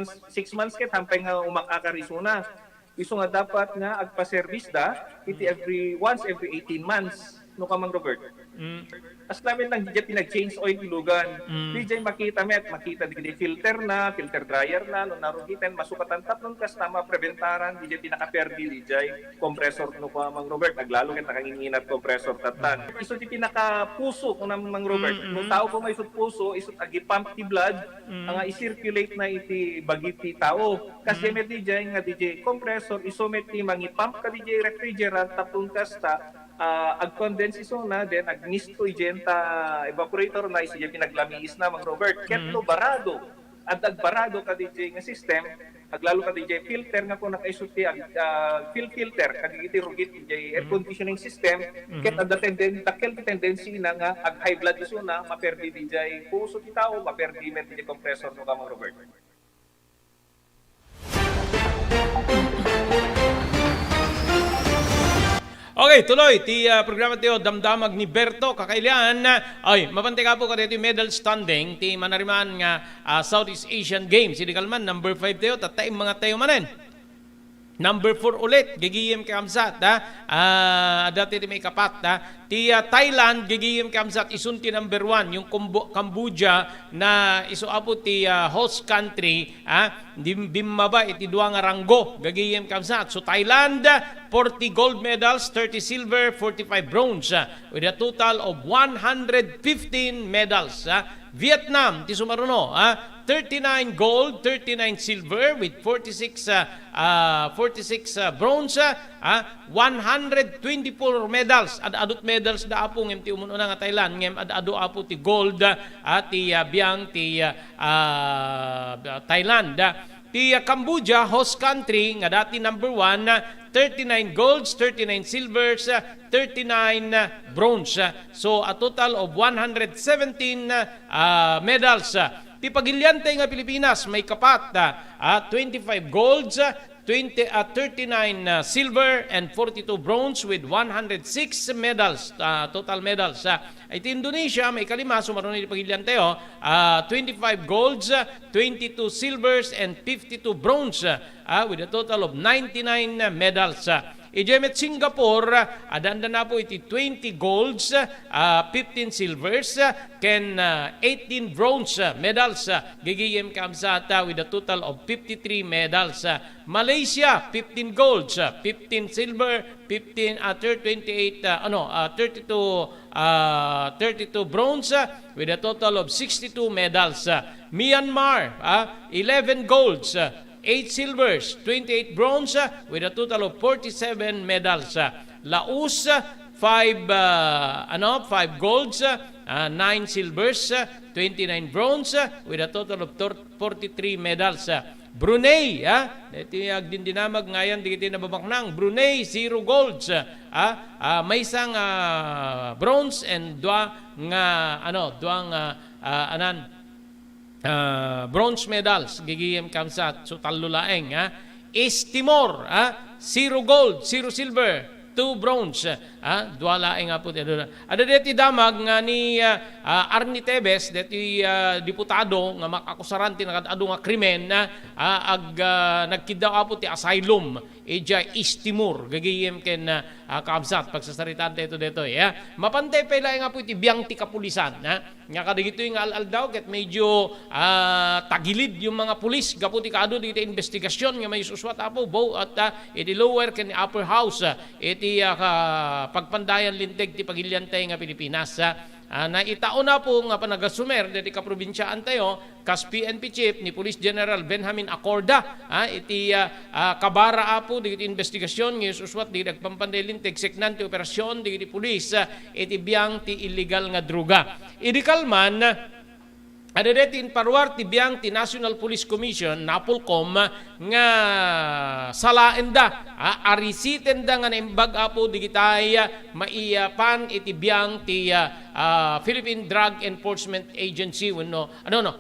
months ket hampay nga umakakarisuna. Iso nga dapat nga agpa-service da iti once every 18 months no kamang Robert. As namin lang DJ pinag-change oil ilugan. DJ makita di filter dryer na no narugitan masukatan tatlong kastama preventaran DJ pinaka-perdi DJ compressor no kamang Robert naglalo ket nakanginginat compressor tatan. Iso ti pinaka-puso no namang Robert. No tao ko may isut puso isut agi pump ti blood nga i-circulate na iti bagiti tao. Kasi met DJ nga DJ compressor iso met ti mangi-pump ka DJ refrigerant tatlong kasta ag-condense iso na then ag-misto igenta evaporator na isi pinaglamiis na mang Robert ketlo barado at agbarado ka DJ nga system aglalo ka DJ filter nga kung nakaisuti filter kagiti rugit DJ air conditioning system ket at tendency na nga ag high blood iso na maperdi DJ puso ti tao maperdi met DJ compressor no ka mang Robert. Okay, tuloy. Ti programa tayo, Damdamag ni Berto, kakailan. Ay, mapantay ka po ka dito yung medal standing. Ti manariman nga Southeast Asian Games. Hindi kalman, number 5 tayo, tataim mga tayo manen. Number 4 ulit, gigiyem kamsat. Dati ti may kapat. Ti Thailand, gigiyem kamsat. Isun ti number 1, yung Cambodia na isuapo ti host country. Bimmaba iti duwa nga ranggo, gagiyem kamsat. So Thailand, 40 gold medals, 30 silver, 45 bronze. With a total of 115 medals. Vietnam, ti sumaruno, 39 gold, 39 silver with 46 bronze, 124 medals. Adut medals da apo ngem ti umuno nga Thailand ngem adu apo ti gold ti biang ti Thailand. Ti Cambodia, host country, nga dati number 1, 39 golds, 39 silvers, 39 bronze. So, a total of 117 medals. Ti Pagilyante nga Pilipinas, may kapat, 25 golds, 39 silver, and 42 bronze with 106 medals, total medals. Iti Indonesia, may kalima, sumaroon ni Pagilyante, 25 golds, 22 silvers, and 52 bronze with a total of 99 medals. Ijemet Singapore, adanda na po iti 20 golds, 15 silvers, ken 18 bronze medals. Gigiyem kamsata with a total of 53 medals. Malaysia, 15 golds, 15 silver, 32 bronze with a total of 62 medals. Myanmar, 11 golds, 8 silvers, 28 bronze with a total of 47 medals. Laos, 5 golds, 9 silvers, 29 bronze with a total of 43 medals. Brunei, ito yung dinamag ngayon, di kita nababaknang. Brunei, 0 golds. May isang bronze and bronze medals. Gigiyem kamsat, so talulaeng. East Timor, 0 gold, 0 silver, 2 bronze. Duwalaeng nga po. Ada deti damag nga ni Arnie Tebes, deti diputado nga makakusaran ti nakadado nga krimen nagkidaw po ti asylum eja East Timor gagayem ken kaabsat pagsasaritaan ito dito mapantay pa nga po iti biyang ti kapulisan nga kadigito yung al daw ket medyo tagilid yung mga pulis gapo ti kaado dito investigasyon nga may suswat apo bo at iti lower ken upper house iti pagpandayan linteg ti Pagilyantay nga Pilipinas na itaon na po nga panagasumer diti kaprobinsyaan tayo kas PNP Chief ni Police General Benjamin Acorda iti kabara apo digiti investigasyon ngayos uswat di nagpampandelin tekseknan ti operasyon digiti pulis iti biyang ti illegal nga droga. Idikalman adadatin parwar ti biyang ti National Police Commission NAPOLCOM nga salaen da arisiten da nga naimbag apo digitay maipan iti biyang ti Philippine Drug Enforcement Agency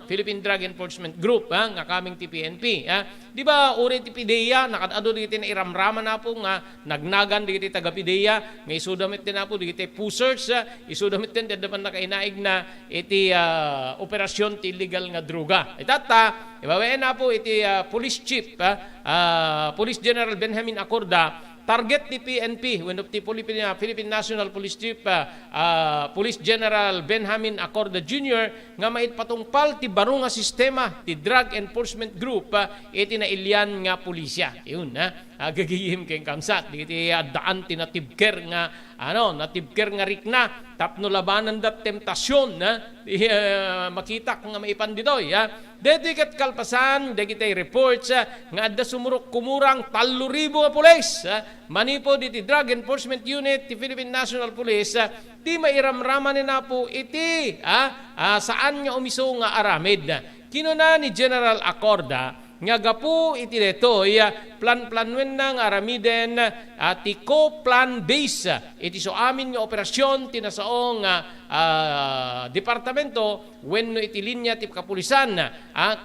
Philippine Drug Enforcement Group nga kaming ti PNP di ba uri ti PIDEA nakadado digiti na iramraman na po nga nagnagan digiti taga PIDEA nga isudamit din na po digiti pusers isudamit din dapan nakainaig na iti operasyon ti illegal nga droga itata ibawain na po iti Police Chief Police General Benjamin Acorda target ni PNP when of the Philippine National Police Chief Police General Benjamin Acorda Jr. nga maitpatungpal ti baro nga sistema ti Drug Enforcement Group iti na ilyan nga pulisya. Yun gagihim keng kamsat iti daan ti natibker nga natibker nga rikna tapno labanan da temptasyon makita nga maipan ditoy dedikat kalpasan dagiti reports nga adda sumurok kumurang 3,000 nga pulis manipo diti Drug Enforcement Unit ti Philippine National Police ti mairamraman na po iti saan nga umiso nga aramid kinuna ni General Acorda nga gapu iti detoy plan-planwen nang aramiden ti co-plan base iti so amin nga operasyon tinasaong departamento wenno iti linya ti kapulisan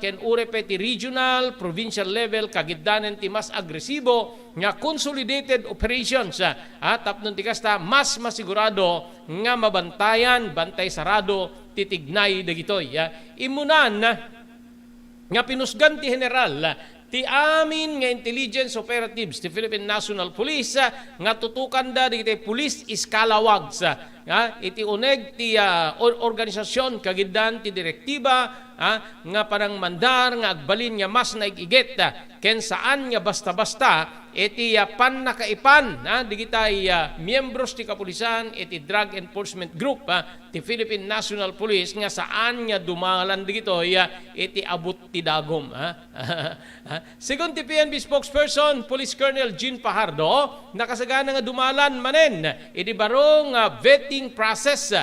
ken urepe ti regional provincial level kagiddanen ti mas agresibo nga consolidated operations tapnon ti kasta mas masigurado nga mabantayan bantay sarado titignay dagitoy imunan nga pinusgan ti general ti amin nga intelligence operatives ti Philippine National Police nga tutukan da digiti police iskalawags iti uneg ti organisasyon kagiddan ti direktiba nga parang mandar nga agbalin nga mas naigigit ken saan nga basta-basta iti pan nakaipan digitay miyembros ti kapulisan iti Drug Enforcement Group ti Philippine National Police nga saan nga dumalan digitoy iti abot ti dagom Second ti PNP spokesperson Police Colonel Jean Fajardo nakasagana nga dumalan manen iti barong vetting process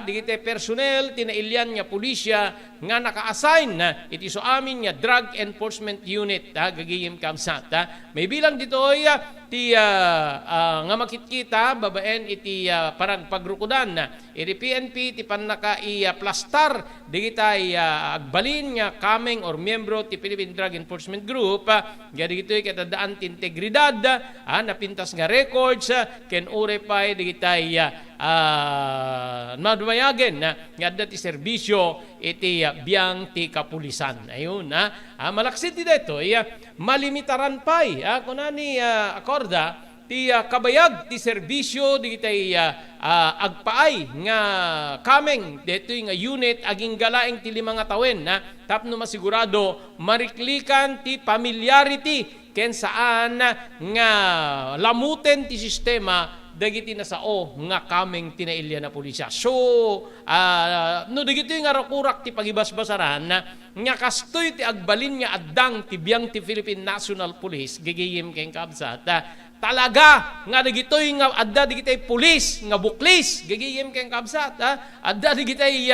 digitay personnel tinailyan nga pulisya nga naka-assign iti so amin nga Drug Enforcement Unit gagiyim kamsat may bilang ditoy ti nga makitkita babaen iti parang pagrukudan iti PNP ti panaka i-plastar digitay agbalin nga kameng or miyembro ti Philippine Drug Enforcement Group gadi gitoy katadaan ti integridad napintas nga records ken ure pay digitay madumayagen nga adda ti serbisyo iti biyang ti kapulisan ayun malaksid ti detoy malimitaran pay kunani Acorda ti kabayag ti serbisyo digitay agpaay nga kameng detoy nga unit aging galaeng ti 5 nga tawen tapno masigurado mariklikan ti familiarity ken saan nga lamuten ti sistema dagiti nasao nga kameng tinailya na pulisya. So, no dagiti nga rakurak ti pagibasbasaran nga kastoy ti agbalin nga addang ti biyang ti Philippine National Police gigiyim keng kabsat talaga nga dagitoy nga adda digitay pulis nga buklis gigiyim keng kabsat adda digitay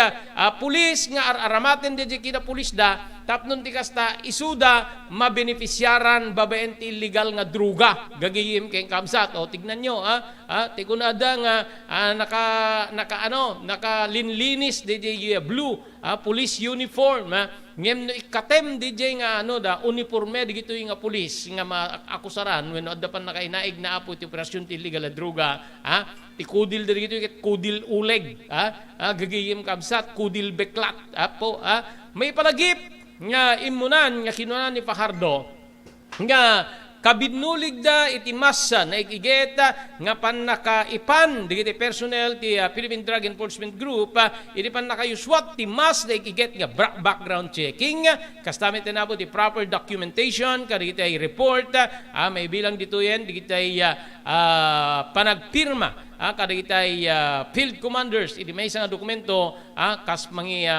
pulis nga aramaten di kina pulis da tapnon ti kasta isuda mabenepisyaran babaen ti illegal nga droga gagiyim keng kabsat tignan nyo ti kunada nga nakalinlinis di blue police uniform ngem no ikatem DJ nga uniforme digito nga pulis nga maakusaran wenno adda pan nakainaig na apo ti operasyon ti illegal na droga ti kudil digito kudil uleg gagiyim kabsat kudil beklat apo may palagip nga imunan nga kinunan ni Fajardo nga kabidnulig da iti massa na ikigeta nga panakaipan digiti personnel ti Philippine Drug Enforcement Group iti panakayuswat ti mas na ikiget nga background checking kastamit na po ti proper documentation kadigiti report may bilang dito yan digiti panagpirma kadagitay field commanders iti maysa nga dokumento kas mangi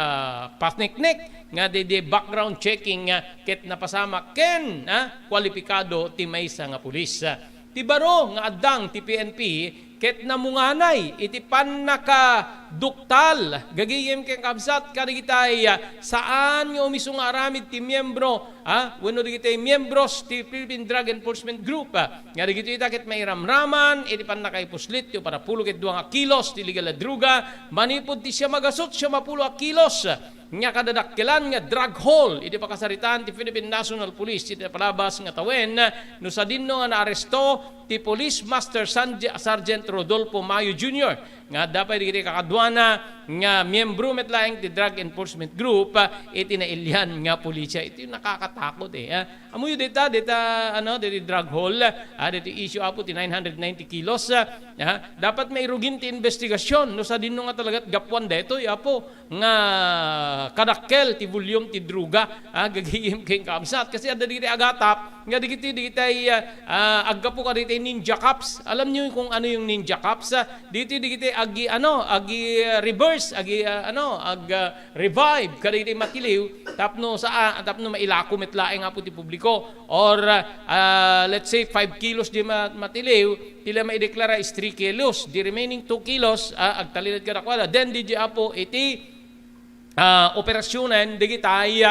pasniknek nga de background checking ket napasama ken kwalipikado ti maysa nga pulis. Ti baro nga addang ti PNP ket namunganay iti pannakaduktal gagayem ken kabsat kadigitay saan nga umiso nga aramid ti miyembro wenno digitay miyembros ti Philippine Drug Enforcement Group nga digito ita ket mairamraman iti pannakaipuslit ti para pulo ket 2 kilos ti legal na druga manipod ti siya magasot siya mapulo a kilos nga kadadakkelan nga drug haul iti pakasaritan ti Philippine National Police iti palabas nga tawen no sa dinno nga naaresto ti Police Master Sergeant Rodolfo Mayo Jr. nga dapat digiti kakadwana nga miyembro metlaeng ti Drug Enforcement Group iti nailyan nga pulisya. Iti nakakatakot amuyo dita diti drug haul diti issue apo ti 990 kilos dapat may rugin ti investigasyon no sa dinno nga talagat gapwan detoy apo nga kadakkel ti volume ti druga gagayem ken kamsat kasi adda digiti agatap nga digiti aggapo ka digiti ninja cups. Alam niyo kung ano yung ninja cups digiti agi reverse revive kadagiti matiliw tapno mailako metlaeng apo ti publiko or let's say 5 kilos di matiliw tila maideklara is 3 kilos the remaining 2 kilos agtalilad kadakwada then di apo iti operasyonan digitay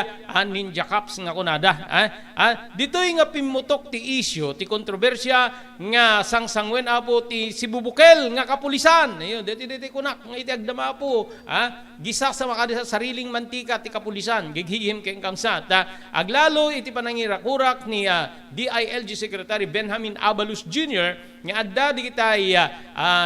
ninja cups nga kunada ditoy nga pimutok ti isyu ti kontrobersya nga sangsangwen apo ti sibubukel nga kapulisan ayo deti kunak nga iti agdama apo gisa sa makadisa sariling mantika ti kapulisan gighihim ken kamsat aglalo iti panangirakurak ni DILG Secretary Benjamin Abalos Jr. nga adda digitay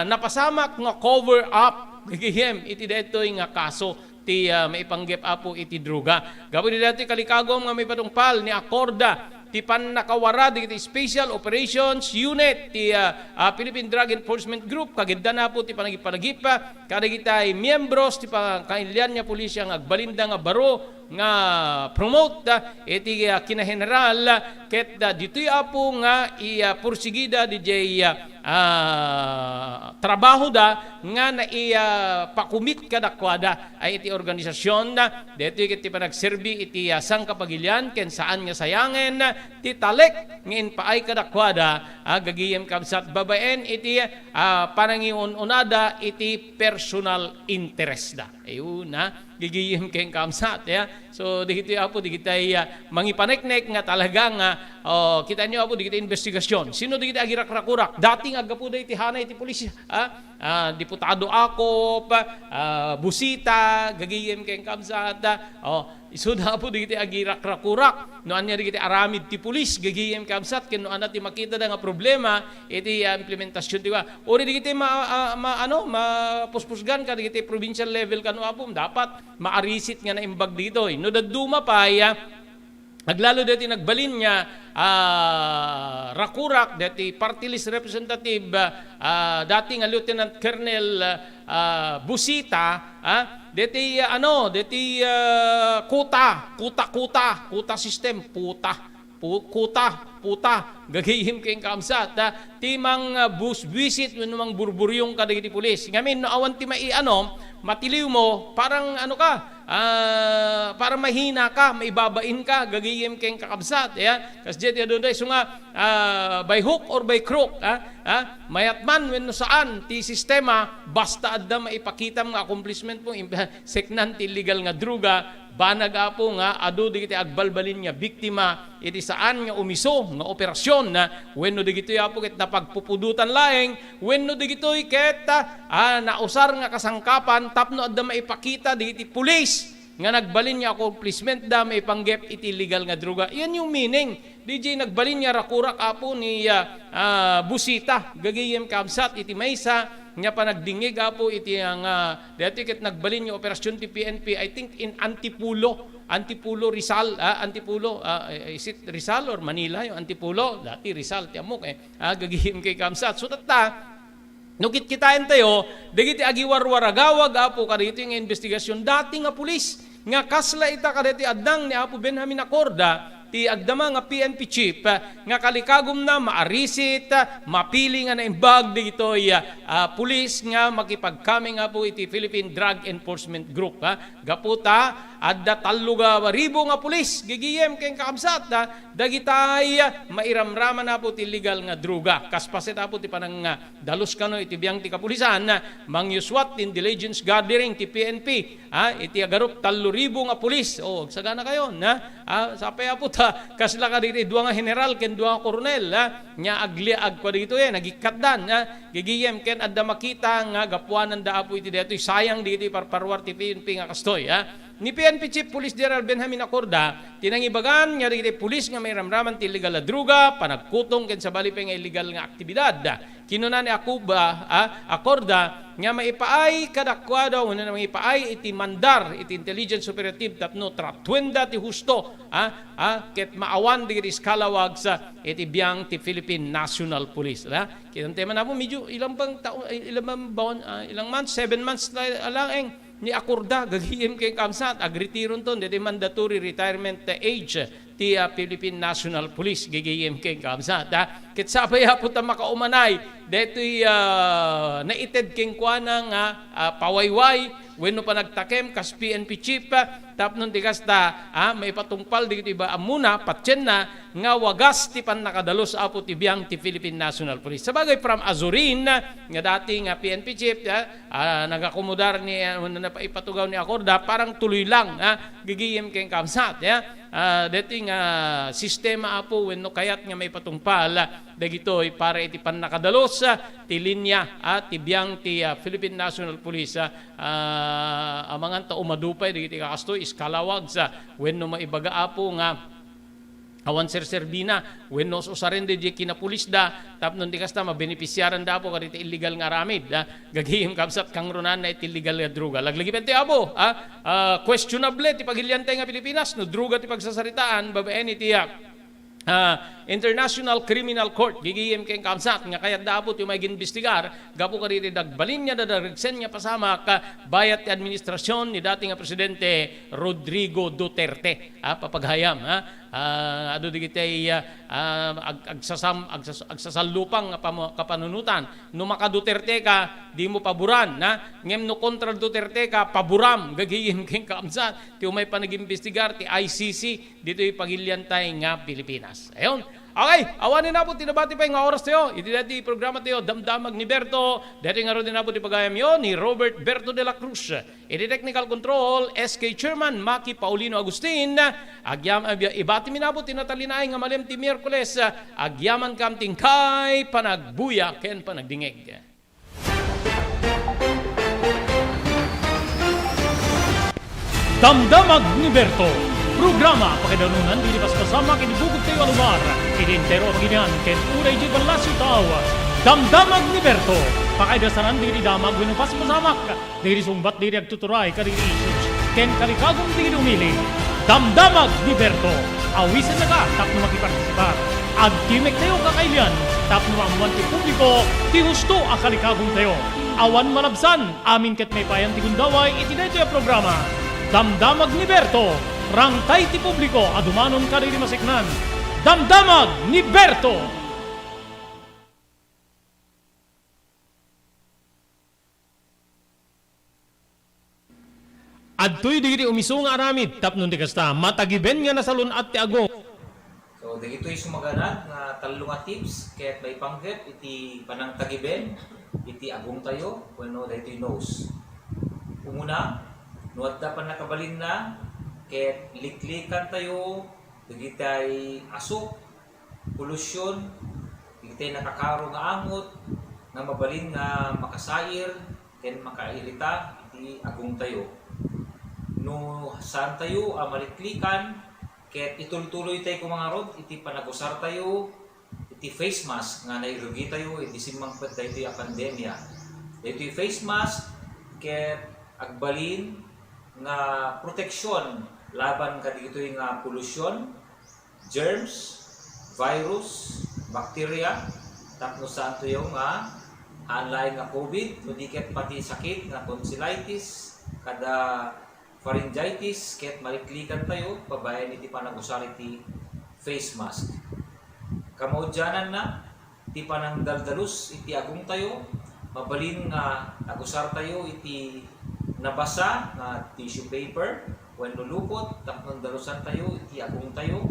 napasamak nga cover up gighihim iti detoy nga kaso ti maipanggep apo iti druga. Gapo di dati kalikagom nga may patungpal ni Acorda ti pannakawara digiti Special Operations Unit ti Philippine Drug Enforcement Group kagidda na po ti panagipalagip kadagitay miyembros ti kailian nga pulisya nga agbalinda nga baro nga promote iti kinaheneral ket ditoy apo nga pursigida DJ trabaho da nga na pakumit kadakwada ay iti organisasyon dito iti panagserbi iti sangkapagilian ken saan nga sayangen ti talek ngin paay kadakwada gagiyem kabsat babaen iti panangiununada iti personal interest da ayun gigiyem ken kamsat so dito apo digitay mangipaneknek nga talagang kita nyo apo digitay investigasyon sino digitay agirak-rakurak dating agapuda iti hanay iti pulisya diputado Akop Busita gagiyem ken kamsat isuda po digiti agirak-rakurak no anya digiti aramid ti pulis gagiyem kamsat ken no ana ti makita da nga problema iti implementasyon ti ori digiti mapuspusgan ka digiti provincial level kanu apom dapat maarisit nga naimbag dito no daduma pa naglalo dati nagbalin niya rakurak dati party list representative dating Lieutenant Colonel Busita dati kuta system puta gagayim keng kamsat timang bus visit mang burburyong kadagiti pulis ngamin no awan ti matiliw mo parang parang mahina ka maibabain ka gagayim keng kakabsat kas jet adonday so nga by hook or by crook mayatman wenno saan ti sistema basta adda maipakita mga accomplishment mo seknan ti illegal nga druga banag apo nga adu digiti agbalbalin nga biktima iti saan nga umiso nga operasyon wenno digitoy apo ket napagpupudutan laeng wenno digitoy ket nausar nga kasangkapan tapno adda maipakita digiti pulis nga nagbalin niya accomplishment da maipanggep iti illegal nga druga yan yung meaning DJ nagbalin niya rakurak apo ni Busita gagayem kamsat iti maysa nga panagdingig apo iti nga dati ket nagbalin yung operasyon ti PNP I think in Antipulo Rizal is it Rizal or Manila yung Antipulo dati Rizal ti amok gagihim kay kamsat so nukit kitayan tayo dagiti agiwarwaragawag apo kadito yung investigasyon dati nga pulis nga kasla ita kaditi addang ni Apo Benjamin Acorda ti agdama nga PNP chief nga kalikagom na maarisit mapili nga naimbag digitoy pulis nga makipagkami nga po iti Philippine Drug Enforcement Group. Gaputa adda talluga ribo nga pulis gigiyem ken kakamsat dagitay mairamraman na po ti legal nga druga. Kaspaset po ti panang dalus kano iti biyang ti kapulisan mangyuswat intelligence gathering ti PNP iti agarup 3,000 nga pulis. Sagana kayo sapay po ta kasla ka dito duwa nga general ken duwa nga koronel nya agliag kwa dito nagikatdan gigiyem ken adda makita nga gapuanan da po iti dito sayang dito parparwar ti PNP nga kastoy ni PNP Chief Police General Benjamin Acorda tinangibagan nga dito pulis nga may ramraman ti illegal na druga panagkutong ken sa bali nga illegal nga aktibidad kinuna ni Acorda nga maipaay kadakwado una na maipaay iti mandar iti intelligence operative tapno tratwenda ti husto ket maawan di iskalawag sa iti biyang ti Philippine National Police kinantema na po medyo ilang months 7 months lang ni Acorda gagiyem kay kamsat agritiron ton dito mandatory retirement age ti Philippine National Police gagiyem kay kamsat ket sapay po ta makaumanay dito naited king kuana nga pawayway wenno pa nagtakem kas PNP chief tapnon ti kasta may patungpal dito iba amuna patyen na nga wagas ti pan nakadalos apo ti biyang ti Philippine National Police. Sabagay from Azurin nga dating PNP chief nagakomodar ni ipatugaw ni Acorda parang tuloy lang gigiyem kay kamsat dating sistema apo wenno kayat nga may patungpal dagitoy para iti pan nakadalos ti linya ti biyang ti Philippine National Police amangan ta umadupay dagiti kakastoy iskalawag sa wenno maibaga apo nga awan serbina wenno usaren di kinapulis da tapnon di kasta mabenepisyaran da po kaditi illegal nga aramid gagihim kamsat kang runan na iti illegal nga druga laglagi pente abo questionable ti pagilyantay nga Pilipinas no druga ti pagsasaritaan babaen iti International Criminal Court gigiyem kay kamsat nga kayat daapot yung may ginbestigar gapo ka dito dagbalin niya dadarigsen niya pasama ka bayat ti administrasyon ni dating nga presidente Rodrigo Duterte papaghayam ado digitay agsasalupang kapanunutan no maka Duterte ka di mo paboran ngem no kontra Duterte ka paboram gagiyem kay kamsat ti may panagimbestigar ti ICC dito yung pagilyantay nga Pilipinas. Ayun. Okay, awanin na po, tinabati pa yung oras tayo. Iti dati programa tayo, Damdamag ni Berto. Dati nga rin na po tipagayam yun ni Robert Berto de la Cruz. Iti technical control, SK Chairman Maki Paulino Agustin. Ibati mi na po, tinatalinaay nga malim ti Miyerkules. Agyaman kam tingkay, panagbuya, ken panagdingeg. Damdamag ni Berto. Programa pakidalunan dilipas kasama kinibugod tayo alumar kinintero maginan ken unay di balasyo tao Damdamag ni Berto pakaidasaran diri damag winupas masamak diri sumbat diri agtuturay kadiri issues ken kalikagong diri umili Damdamag ni Berto awisan na ka tapno makipartisipar agtimek tayo kakailan tapno amuan ti publiko ti husto a kalikagong tayo awan malabsan amin ket may payan ti gundaway itinay tayo programa Damdamag ni Berto rangtay ti publiko adumanon kadiri masiknan Damdamag ni Berto. Adtoy digiti umiso nga aramid tapnon di kasta matagiben nga nasalun at ti agong. So dagitoy sumaganad nga talo nga tips ket may panggep iti panang tagiben iti agong tayo wenno daytoy nose. Umuna no adda pa nakabalin na ket liklikan tayo digitay asok polusyon digitay nakakaro nga amot nga mabalin nga makasayir ken makairita iti agong tayo no saan tayo maliklikan ket itultuloy tayo kumangarod iti panagusar tayo iti face mask nga nairugi tayo iti simmangpet tayo iti pandemya iti face mask ket agbalin nga proteksyon laban kadito nga polusyon, germs, virus, bacteria, tapno saan to yung anlay nga COVID, nudiket pati sakit nga tonsillitis, kada pharyngitis, ket maliklikan tayo, pabayan iti panagusar iti face mask. Kamaudyanan na, ti panang daldalus iti agong tayo, mabalin nga agusar tayo iti nabasa nga tissue paper, when lulupot, tapos dalusan tayo iti agong tayo,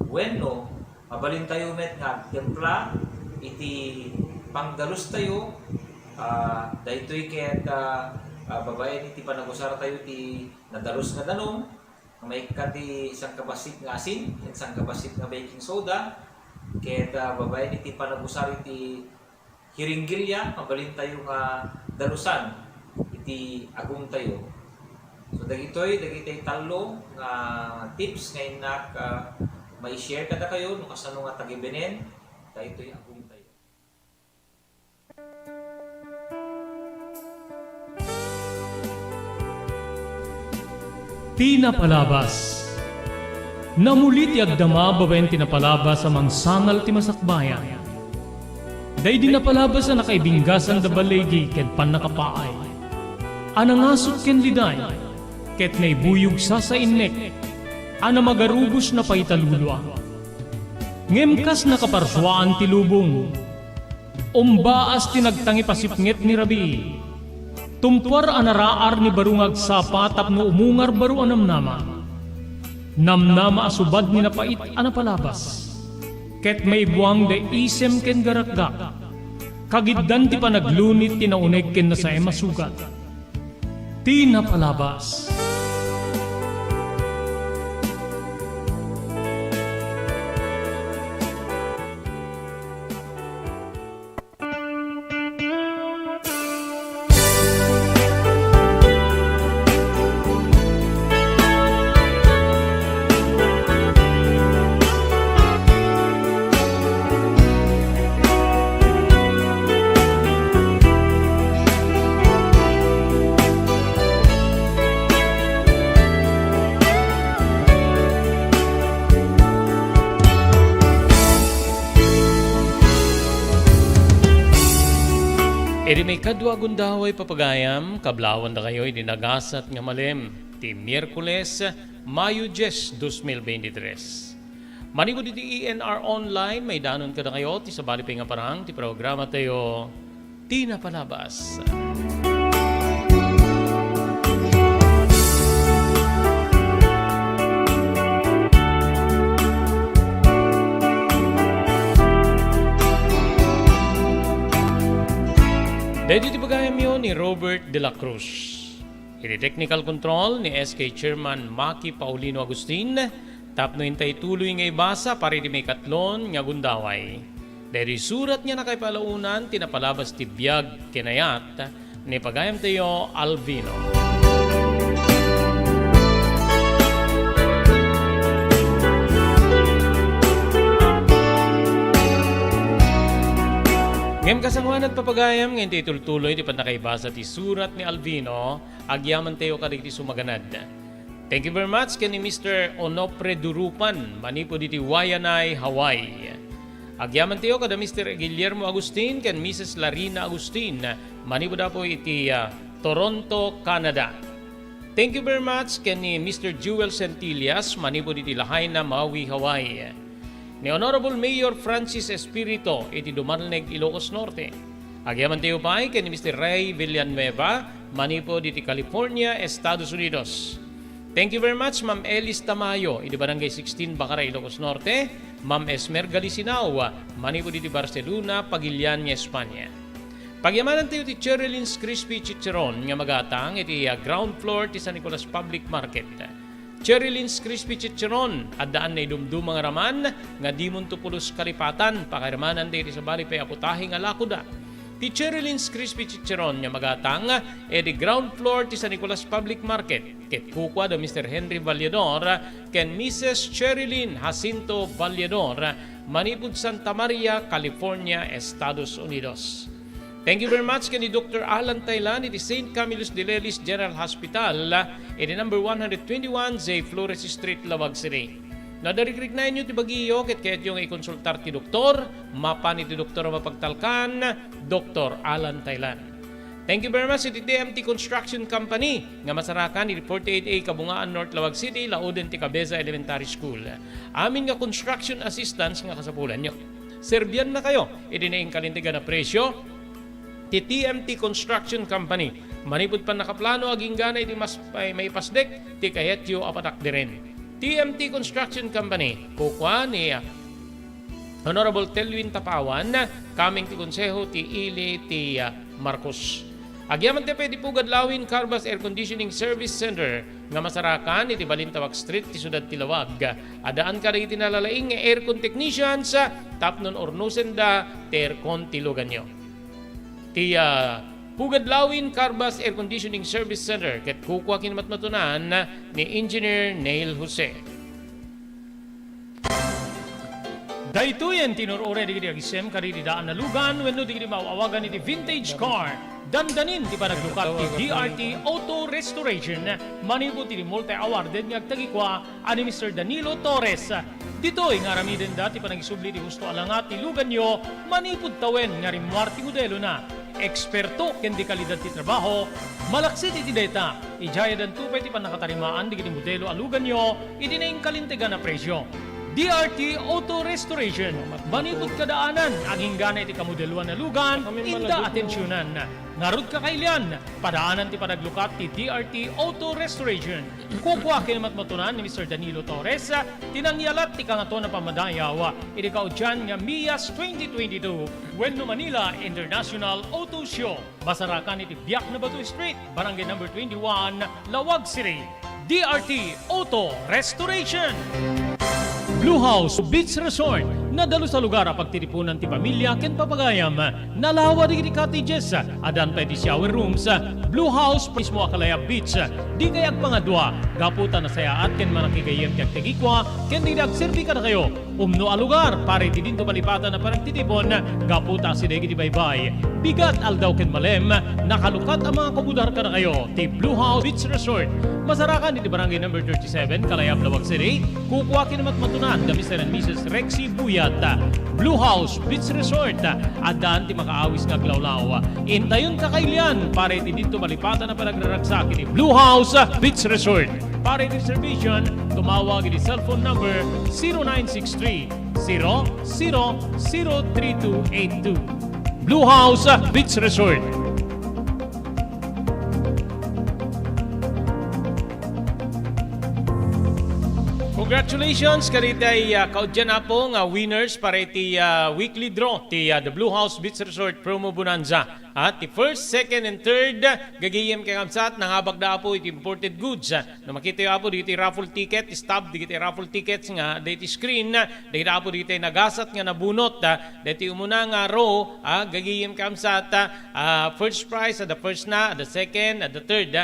when no, mabalin tayo met nga templa, iti pangdalus tayo, daytoy kaya't babae iti panagusar tayo iti nadalus nga danom, may kati isang kabasit nga asin, isang kabasit nga baking soda, kaya't babae iti panagusar iti hiringgilya, mabalin tayo nga dalusan iti agong tayo. So dagitoy talo nga tips nga inak mai-share kada kayo no kasano nga tagibenen, daytoy agong tayo. Tinapalabas. Namulit yagdama babaen tinapalabas amang sangal ti masakbayan. Day di napalabas na nakaibinggasan da balegi ket pan nakapaay. Anangasot ken liday ket naibuyog sa innek. Ana magarubos na paitalulwa. Ngemkas nakaparswaan ti lubong. Umbaas tinagtangi pasipnget ni Rabi. Tumpar anaraar ni barungag sapa tapno umungar baru anamnama. Namnama asubad ni napait anapalabas. Ket may buwang de isem ken garakgak. Kagiddan ti panaglunit ti nauneg ken nasa masugat. Tinapalabas. Edi may kadwa gundaway papagayam, kablawan da kayo idinagasat nga malem, ti Miyerkules, Mayo 10, 2023. Manigo di ENR Online, may danon ka na kayo, ti sabali pa nga parang, ti programa tayo, Tinapalabas. Dahil iti bagayam yun ni Robert De La Cruz. Iti technical control ni SK Chairman Maki Paulino Agustin. Tapno hintay tuloy nga ibasa para iti may katlon nga gundaway. Dahil surat niya na kay palaunan, tinapalabas ti biyag kinayat ni pagayam tayo Alvino. Ngem kasangwan at papagayam, ngayon tayo tultuloy, di pa nakaibasa ti surat ni Alvino, agyaman tayo kadig ti sumaganad. Thank you very much kani Mr. Onopre Durupan, manipo di ti Wayanay, Hawaii. Agyaman tayo kada Mr. Guillermo Agustin, kan Mrs. Larina Agustin, manipo da po iti Toronto, Canada. Thank you very much kani Mr. Jewel Centillas, manipo di ti Lahaina, Maui, Hawaii. Ni Honorable Mayor Francis Espirito, iti Dumalneg, Ilocos Norte. Agyaman tayo pa kay ni Mr. Ray Villanueva, manipo diti California, Estados Unidos. Thank you very much, Ma'am Elis Tamayo, iti Barangay 16, Bacara, Ilocos Norte. Ma'am Esmer Galisinao, manipo diti Barcelona, Pagilian, Espanya. Pagyamanan tayo ti Cherilyn's Crispy Chicharon, nga magatang iti ground floor ti San Nicolas Public Market. Cherilyn's Crispy Chicharon, at daan na idumdum mga raman, nga di mo tupulos kalipatan, pakiramanan dito sa bali pa aputahing alakuda. Ti Cherilyn's Crispy Chicharon, nga magatang, di ground floor ti San Nicolas Public Market, ket kukwa da Mr. Henry Vallador, ken Mrs. Cherilyn Jacinto Vallador, manipud Santa Maria, California, Estados Unidos. Thank you very much kani Dr. Alan Taylan iti St. Camillus de Lelis General Hospital iti number 121 J. Flores Street, Lawag City. Nadarikrik na inyo ti bagiyo ket kayat yung ikonsultar ti doktor, mapan iti doktor mapagtalkan, Dr. Alan Taylan. Thank you very much iti TMT Construction Company nga masarakan iti 48A Kabungaan North Lawag City, Lauden ti Cabeza Elementary School. Amin nga construction assistance nga kasapulan nyo. Serbian na kayo iti naing kalintigan na presyo ti TMT Construction Company. Manipod pa nakaplano aging gana iti mas may pasdek ti kayetyo apatak diren. TMT Construction Company kukwa ni Honorable Telwin Tapawan kaming ti konseho ti Ili ti Marcos. Agyaman ti pwede po gadlawin Carbas Air Conditioning Service Center nga masarakan iti Balintawak Street ti Sudad Tilawag. Adaan ka rin tinalalaing nga aircon technicians tapnon ornusen da ti aircon ti lugan nyo. Ti Pugadlawin Carbas Air Conditioning Service Center ket kukwa kinamatmatunan ni Engineer Neil Jose. Daytoyen tinurure digiti agisem karididaan na lugan wenno digiti mauawagan iti vintage car. Dandanin ti panaglukat ti DRT Auto Restoration manipod ti multi-awarded nga agtagikwa ani Mr. Danilo Torres. Ditoy nga ramiden dati panagisubli ti gusto alangat ti lugan nyo manipod tawen nga rimwar ti modelo na. Eksperto ken di kalidad ti trabaho, malaksit iti data. Ijaya dan tupay ti panakatarimaan digiti modelo alugan nyo iti naing kalintigan na presyo. DRT Auto Restoration. Manipod kadaanan, aging gana iti kamodeluan na lugan, inda atensyonan. Narod ka kailian, padaanan ti panaglukat ti DRT Auto Restoration. Kukwa kinamatmatunan ni Mr. Danilo Torres, tinangyalat ti kangato na pamadayaw, iti kaudyan nga MIAS 2022, Wenno Manila International Auto Show. Masarakan iti Biak na Batu Street, Barangay number 21, Lawag City. DRT Auto Restoration. Blue House Beach Resort nadalo sa lugar a pagtiripunan ti pamilya ken papagayam. Nalawa digiti cottages, adan pa ti shower rooms. Blue House mismo akalaya beach. Di kayag pangadwa, gaputan na sayaat ken manakigayem ti agtegikwa ken di agserbi ka na kayo. Umno a lugar pare ti dinto palipatan na parang titipon, gaputa si degi ti baybay. Bigat aldaw ken malem, nakalukat ang mga kabudar ka na kayo. Ti Blue House Beach Resort. Masarakan iti barangay number 37, Kalayab, Lawag City. Kukwa kinamatmatunan da Mr. and Mrs. Rexy Buyat. Blue House Beach Resort. Adan ti makaawis nga glawlaw. Intayon kakailian pare ti dito malipatan na panagraragsak iti Blue House Beach Resort. Pare ti reservation, tumawag iti cellphone number 0963 003282. Blue House Beach Resort. Congratulations karitay kaudyan na po nga winners para iti weekly draw ti the Blue House Beach Resort Promo Bonanza. At ti first, second, and third gagayem kay kamsat nanghabag da po iti imported goods. No makita yo apo diti raffle ticket, stub diti raffle tickets nga diti screen, diti apo diti nagasat nga nabunot, diti umuna nga row gagayem kay kamsat first prize at the first na, at the second, at the third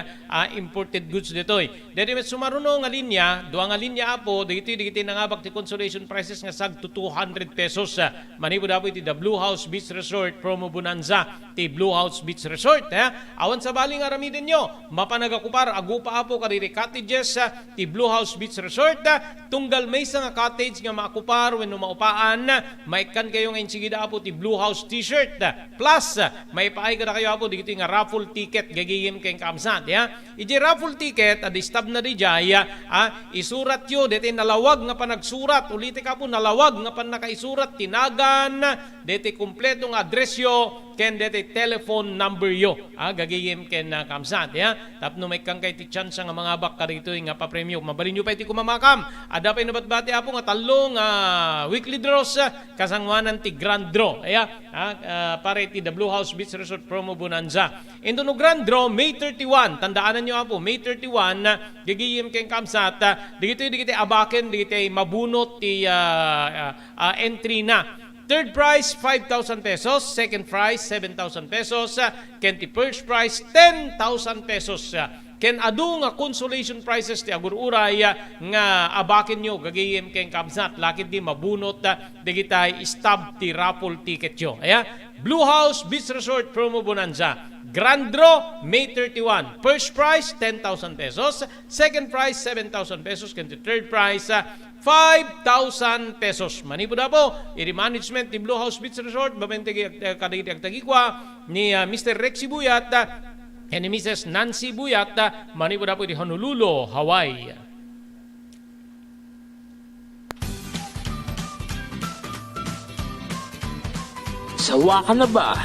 imported goods ditoy. Diti met sumaruno nga linya, duwa nga linya apo diti nanghabag ti consolation prizes nga sag to 200 pesos. Manipod apo iti the Blue House Beach Resort Promo Bonanza ti Blue House Beach Resort. Awan sa baling aramidin nyo, mapanagakupar, agupa apo kadiri cottages ti Blue House Beach Resort. Tunggal may nga cottage nga makupar when maupaan, maikan kayo nga insigida apo ti Blue House t-shirt. Plus, may paay ka na kayo apo dito nga raffle ticket gagayim kayong kamsat. Iji raffle ticket, adi stab na di jay, isurat yo, dito nalawag nga panagsurat, uliti ka po nalawag nga panakaisurat, tinagan, dito kumpletong address yo, ken dete telephone number yo gagayem ken kamsat tapno may kang kay ti chance nga mga bak karito nga papremyo mabalin nyo pa iti kumamakam ada pa nabatbati apo nga talong weekly draws kasangwanan ti grand draw pare ti the Blue House Beach Resort Promo Bonanza endo no grand draw May 31 tandaanan nyo apo May 31 gagayem ken kamsat digito abaken digito mabunot ti entry na. Third prize, 5,000 pesos. Second prize, 7,000 pesos. Ken ti first prize, 10,000 pesos. Ken adu nga consolation prizes ti agururay nga abaken nyo gagayem ken kamsat lakit di mabunot digitay stab ti raffle ticket yo. Blue House Beach Resort Promo Bonanza. Grand draw, May 31. First prize, 10,000 pesos. Second prize, 7,000 pesos. And the third prize, 5,000 pesos. Manipo na po, i-management ni Blue House Beach Resort, babente kadagiti agtagikwa ni Mr. Rexy Buyat and ni Mrs. Nancy Buyat, manipo na po di Honolulu, Hawaii. Sawa ka na ba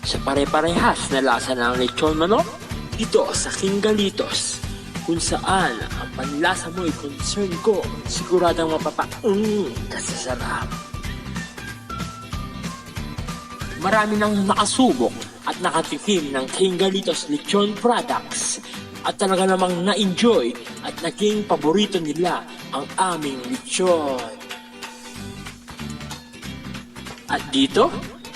sa pare-parehas na lasa ng lechon manok? Dito sa King Galitos, kung saan ang panlasa mo ay concern ko, siguradang kasasarap. Marami nang nakasubok at nakatikim ng King Galitos lechon products at talaga namang na-enjoy at naging paborito nila ang aming lechon. At dito,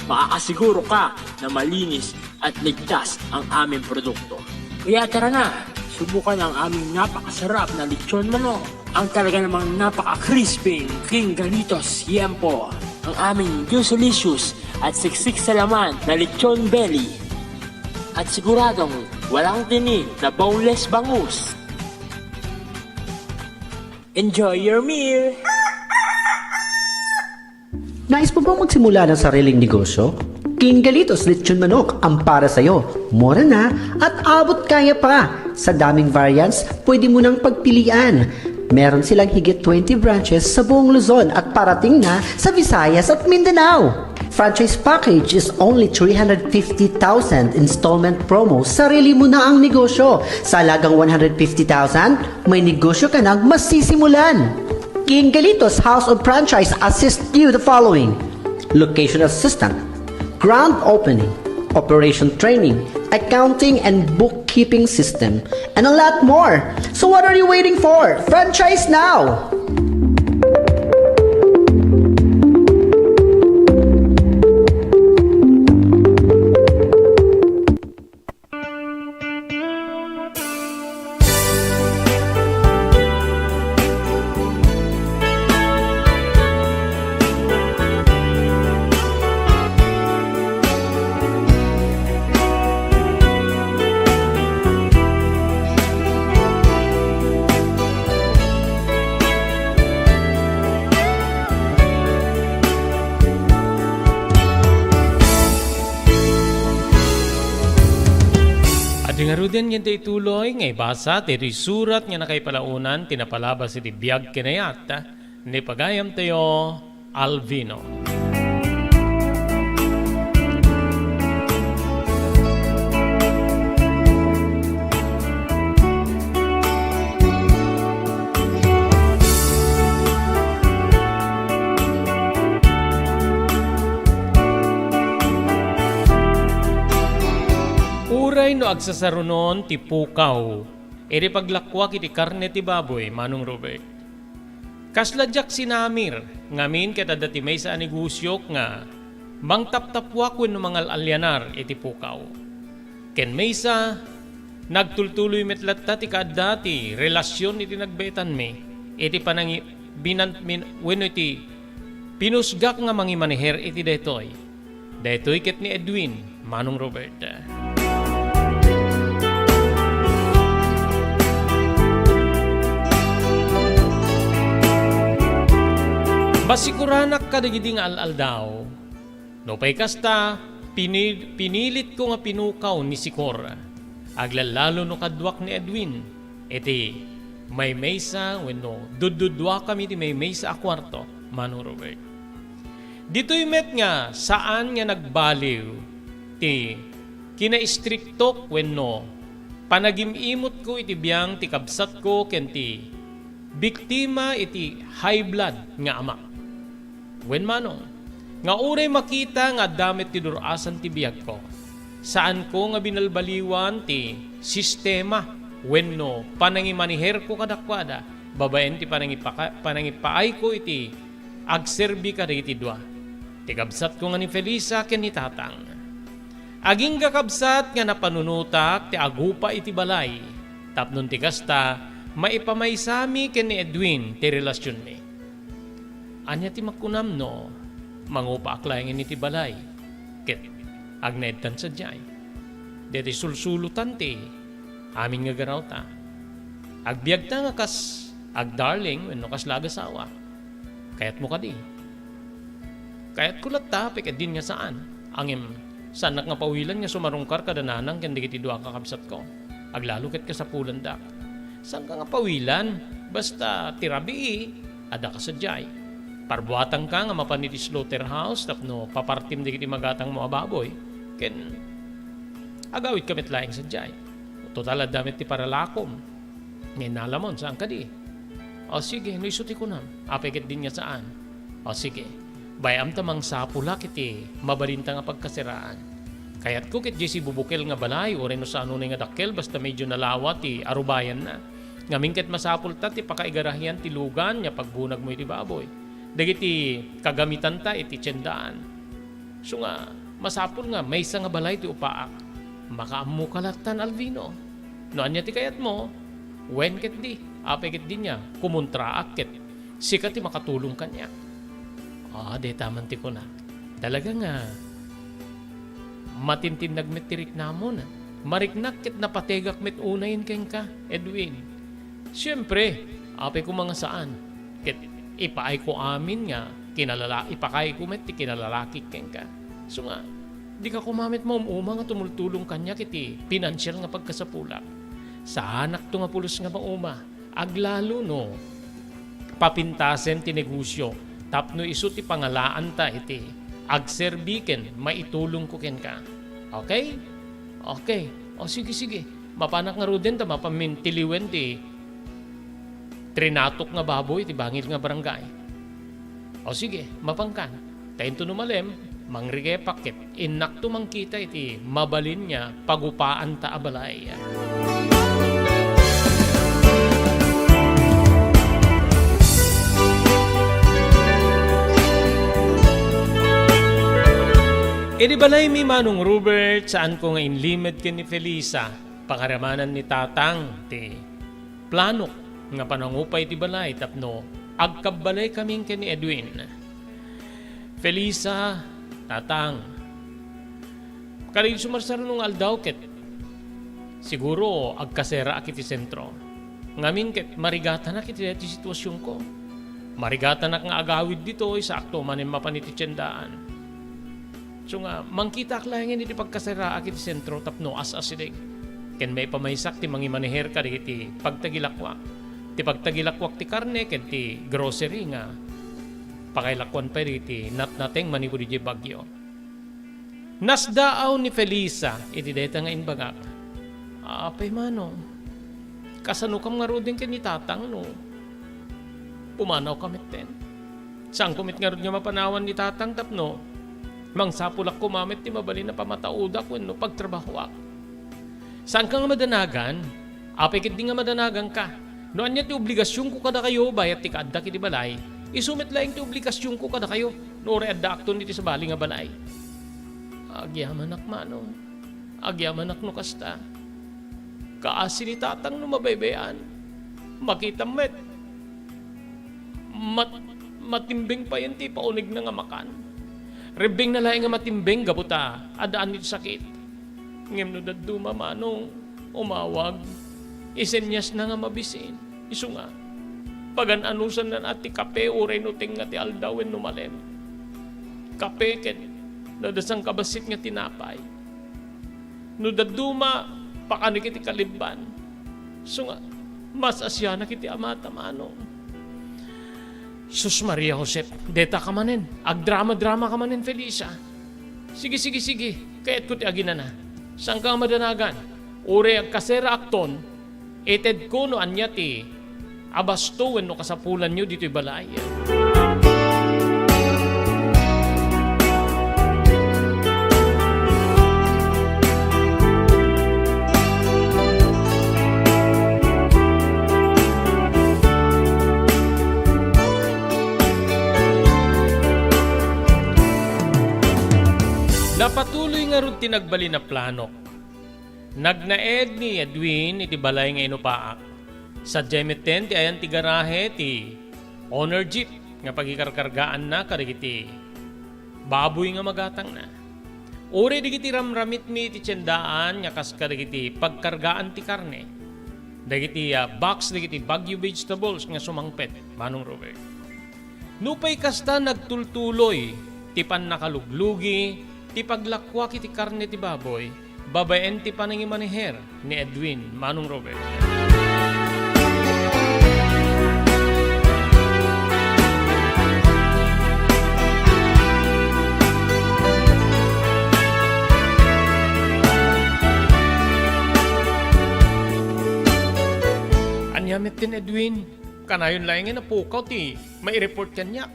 makakasiguro ka na malinis at ligtas ang aming produkto. Kaya tara na, subukan ang aming napakasarap na lechon manok. Ang talaga namang napaka-crisping King Galitos Yempo. Ang aming juicelicious at siksik sa laman na lechon belly. At siguradong walang tinig na boneless bangus. Enjoy your meal! Nais mo bang magsimula ng sariling negosyo? King Galitos Lechon Manok ang para sa'yo. Mura na at abot kaya pa. Sa daming variants, pwede mo nang pagpilian. Meron silang higit 20 branches sa buong Luzon at parating na sa Visayas at Mindanao. Franchise package is only 350,000 installment promo. Sarili mo na ang negosyo. Sa halagang 150,000, may negosyo ka nang masisimulan. King Galitos House of Franchise assist you the following: location assistant, grand opening, operation training, accounting and bookkeeping system, and a lot more. So what are you waiting for? Franchise now! Nga ruden nga day tuloy, ngay basa, tiri surat nga nakay palaunan, tinapalabas iti biyag kinayat, ni pagayam tayo, Alvino. Uray no agsasarunon ti pukaw, eri paglakwak iti karne ti baboy, Manong Robert. Kasladyak sinamir, ngamin kita dati may sa anigusyok nga, mangtaptapwak wen no mangal alyanar iti pukaw. Ken may sa, nagtultuloy metlatta ti kadati, relasyon iti nagbetan me, iti panangi, wen iti, pinusgak nga mangimaneher iti detoy. Detoy ket ni Edwin, Manong Robert. Basikuranak ka digidi nga al daw. No pay kasta, pinilit ko nga pinukaw ni Sikor. Aglalalo no kadwak ni Edwin. Iti, may maysa, wenno, dududwa kami ti may maysa a kwarto, Manong Robert. Dito'y met nga, saan nga nagbaliw, ti, kina-istriktok wenno, panagimimot ko iti biyang ti kabsat ko ken ti, biktima iti high blood nga ama. Wen manong, nga uray makita nga damit ti durasan ti biyag ko. Saan ko nga binalbaliwan ti sistema wenno panangimaniher ko kadakwada. Babaen ti panangipaay ko iti agserbi ka iti dua. Ti kabsat ko nga ni Felisa ken ni Tatang. Aging kakabsat nga napanunutak ti agupa iti balay. Tapnon ti kasta maipamaysami ken ni Edwin ti relasyon ni. Anya ti makunam no, mangupa aklayan iti balay, ket agnetan sa jay. Deti sulsulutan ti amin nga garaw ta. Agbiag ta nga kas agdarling wenno kas lagasawa. Kayat mo kadi. Kayat kulat ta piket din nga saan. Angim sanak nga pawilan nga sumarungkar kada nanang ken digiti duwa ka kabsat ko. Aglalukit ka sa pulandak. Saan ka nga pawilan? Basta tirabi ada ka sadyay. Parbuatang ka nga mapaniti slaughterhouse tapno papartim digiti magatang mo ababoy. Ken agawit kamit laing sadyay. Total damit ti paralakom. Ngayon nalamon, saan ka di? O sige, naisuti ko na. Apekit din niya saan? O sige, bayam tamang sapula kiti mabalinta nga pagkasiraan. Kaya't ko kit Jesse bubukel nga balay o reno sa ano nga dakkel basta medyo nalawa ti arubayan na. Ngamin ket masapul ta ti pakaigarahian ti lugan nya pagbunag mo iti baboy. Dagiti kagamitan ta iti tiyendaan. So nga, masapul nga may nga balay ti upaak. Makaamu kalatan Alvino. No anya ti kayat mo, wen ket di, apekit di niya, kumontra akit. Sikat ti makatulong kanya. De taman ti ko na. Talaga nga, matintinag met tirik namon. Mariknak ket napategak met unayin ken ka, Edwin. Siyempre, apay ko mga saan. Ket ipaay ko amin nga, ipakay ko met ti kinalalaki ken ka. So nga, di ka kumamit mo umuma nga tumultulong kanya kiti pinansyal nga pagkasapulak. Sa anak to nga pulos nga mauma, aglalo no, papintasen ti negosyo, tapno iso ti pangalaan ta iti, agserbiken, maitulong ko ken ka. Okay? Okay. O sige, sige. Mapanak nga ruden ta, mapamintiliwen ti trinatok nga baboy, ti bangil nga barangay. O sige, mapangkan. Tayin to numalem, mangrige pakit, inak to mangkita iti mabalin niya pagupaan ta abalay. Edi balay mi Manong Robert saan ko nga inlimit ken ni Felisa pangaramanan ni Tatang ti planok nga panangupay ti balay tapno agkabalay kaming ken ni Edwin. Felisa, Tatang, kalig sumarsar nung aldaw ket siguro agkasera akiti sentro. Ngamin ket marigata na kiti deti sitwasyon ko. Marigata na nga agawid dito isakto manen mapaniti tiyendaan. So nga mangkita aklayangin iti pagkasera akiti sentro tapno as-asidig. Ken may pamaysak ti mangimaneher ka iti pagtagilakwak. Ti pagtagilakwak ti karne ken ti grocery nga pakailakwan pa iti natnateng manibo di bagyo. Nasdaaw ni Felisa iti deta nga inbagak. Apay mano, kasano kam nga rodin ken ni Tatang no. Pumanaw kamit ten. Saan kumit nga rod nga mapanawan ni Tatang tapno, mangsapulak kumamit ti mabalin na pamataudak wenno pagtrabahoak. Saan ka nga madanagan? Apay ket di nga madanagan ka. No anya ti obligasyon ko kada kayo bayat ti kaadda kiti balay. Isumit laing ti obligasyon ko kada kayo. No re adda akton iti sa bali nga balay. Agyaman ak mano. Agyaman ak no kasta. Kaasi ni Tatang no mabaybayan. Makita met. Matimbing pa yan ti paunig na nga makan. Rebing na laing nga matimbing gabuta. Adaan nito sakit. Ngem no daduma manong umawag. Isenyas na nga mabisin. Isu nga. Pagan-anusan na ati kape uray no ting nga ti aldawin numalem. Kape ken nadasang kabasit nga tinapay. No daduma pakani kiti kalibban. So nga mas asya na kiti amata manong. Sus Maria Josep, deta ka manen. Agdrama-drama ka manen, Felisa. Sige. Kayat ko ti agina na. Saan ka madanagan? Ure agkasera akton, eted ko no anya ti abasto wenno kasapulan nyo dito'y balay. Napatuloy nga ron tinagbali na plano. Nagnaed ni Edwin iti balay nga inupaak. Sa jemeten ti ayan ti garahe ti owner jeep nga pagikarkargaan na karigiti baboy nga magatang na. Uri digiti ramramit mi iti tiyandaan, yakas ka digiti pagkargaan ti karne. Digiti box, digiti Baguio vegetables nga sumangpet, Manong Robert. Nupay kasta nagtultuloy, ti pan nakaluglugi, ti paglakwa kiti karne ti baboy, babaen ti panangimaniher ni Edwin, Manong Robert. Anyamit tin Edwin, kanayon lang nga napukaw ti, may report kanyak.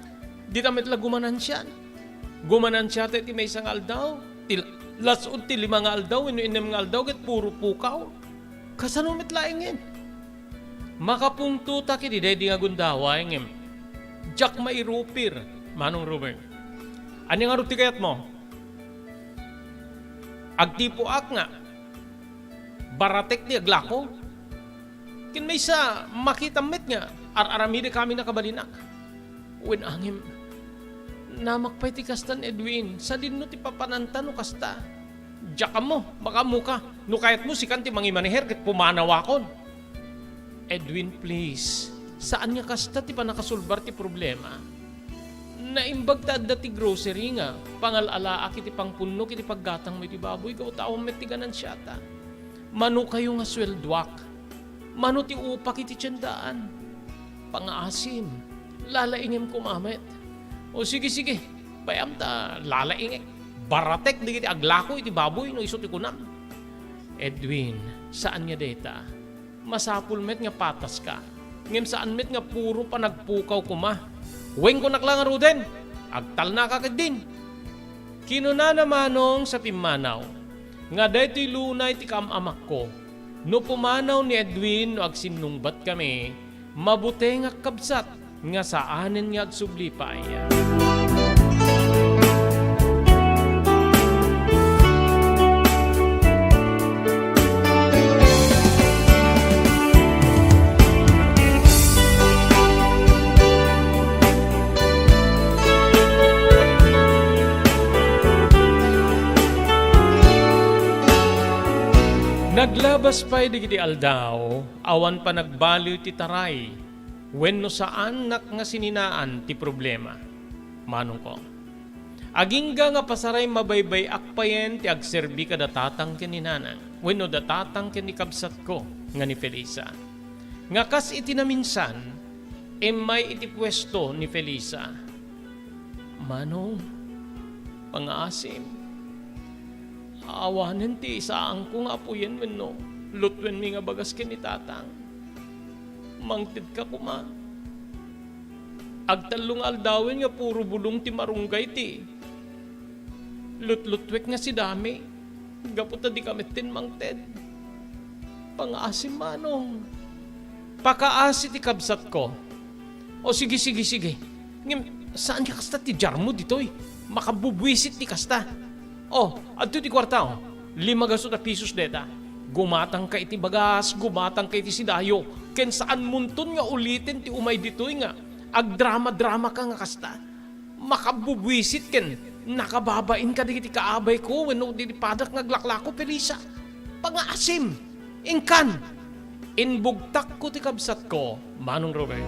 Di tamit la gumanan siya. Gumanan siya ti may isang aldaw. Lasod ti 5 nga aldaw, inu-inem nga aldaw, ket puro pukaw. Kasanumit laingin. Makapungto ta kiti dedi nga gundawa, ingim. Jack mairupir, Manong Robert. Ano nga ruti kayat mo? Agtipo ak nga. Baratek ti aglako. Kin may sa makitamit nga, aramide kami nakabalinak. When angim, namakpay ti kastan Edwin, sa din no ti papananta no kasta. Diyak mo, makamu ka, no kayat mo si kanti mangimaneher ket pumanawakon. Edwin, please, saan nga kasta ti panakasulbar ti problema? Naimbag ta ti grocery nga, pangalala kiti pangpunno kiti paggatang mo iti baboy, gaw taong met ti ganansyata. Mano kayo nga sweldwak. Mano ti upak iti tiyandaan. Pangaasim. Lalaingim kumamit. O sige, bayam ta lalaingik. Baratek digiti aglako iti baboy no iso ti kunam. Edwin, saan nga deta? Masapul met nga patas ka. Ngem saan met nga puro pa nagpukaw kuma. Weng ko naklang aruden. Agtal na kakagdin. Kinuna namanong sa pimanaw. Nga daytoy lunay ti kamamak ko. No pumanaw ni Edwin no agsinungbat kami, mabuti nga kabsat nga saanen nga agsublipay. Naglabas pa'y digiti aldaw, awan pa nagbaliw ti taray, wenno saan nak nga sininaan ti problema. Manong ko, agingga nga pasaray mabaybay akpayen ti agserbi ka datatang kininanang, wenno datatang kinikabsat ko nga ni Felisa. Nga kas iti na minsan, may iti pwesto ni Felisa. Manong, pangaasim, awanen ti isaang ko nga po yan wenno, lutwen mi nga bagas kinitatang. Mangtid ka kuma. Agtalong aldawin nga puro bulong ti marunggay ti. Lutlutwek nga si dami. Gaputa di kami tin mangted. Pangaasim manong. Pakaasi ti kabsat ko. O sige. Ngem, saan ka kasta ti jarmo ditoy? Makabubwisit ti kasta. Oh, adto ti kwarta, 5 pesos deta. Gumatang ka iti bagas, gumatang ka iti sidayo. Ken saan munton nga ulitin ti umay ditoy nga. Agdrama-drama ka nga kasta. Makabubwisit ken, nakababain ka digiti kaabay ko, wenno di padak ngaglaklako Felisa. Pangaasim, ingkan, inbugtak ko ti kabsat ko, Manong Robert.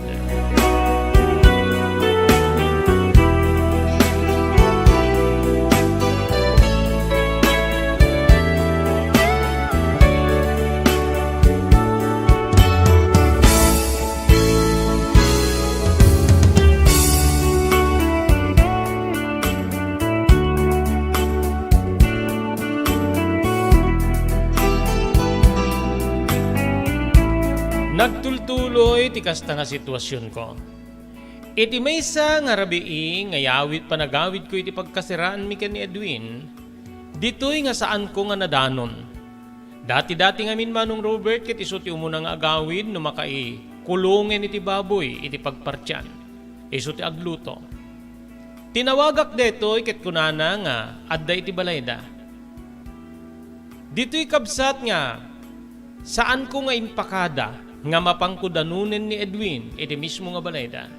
Nagtultuloy ti kasta nga sitwasyon ko. Iti maysa nga rabii nga yawit panagawid ko iti pagkasiraan mi ken ni Edwin, ditoy nga saan ko nga nadanon. Dati-dati ngamin Manong Robert ket iso ti umuna nga agawid no makai kulungen iti baboy iti pagpartyan. Iso ti agluto. Tinawagak detoy ket kunana nga adda iti balayda. Ditoy kabsat nga saan ko nga inpakada nga mapangkudanunen ni Edwin iti mismo nga balayda.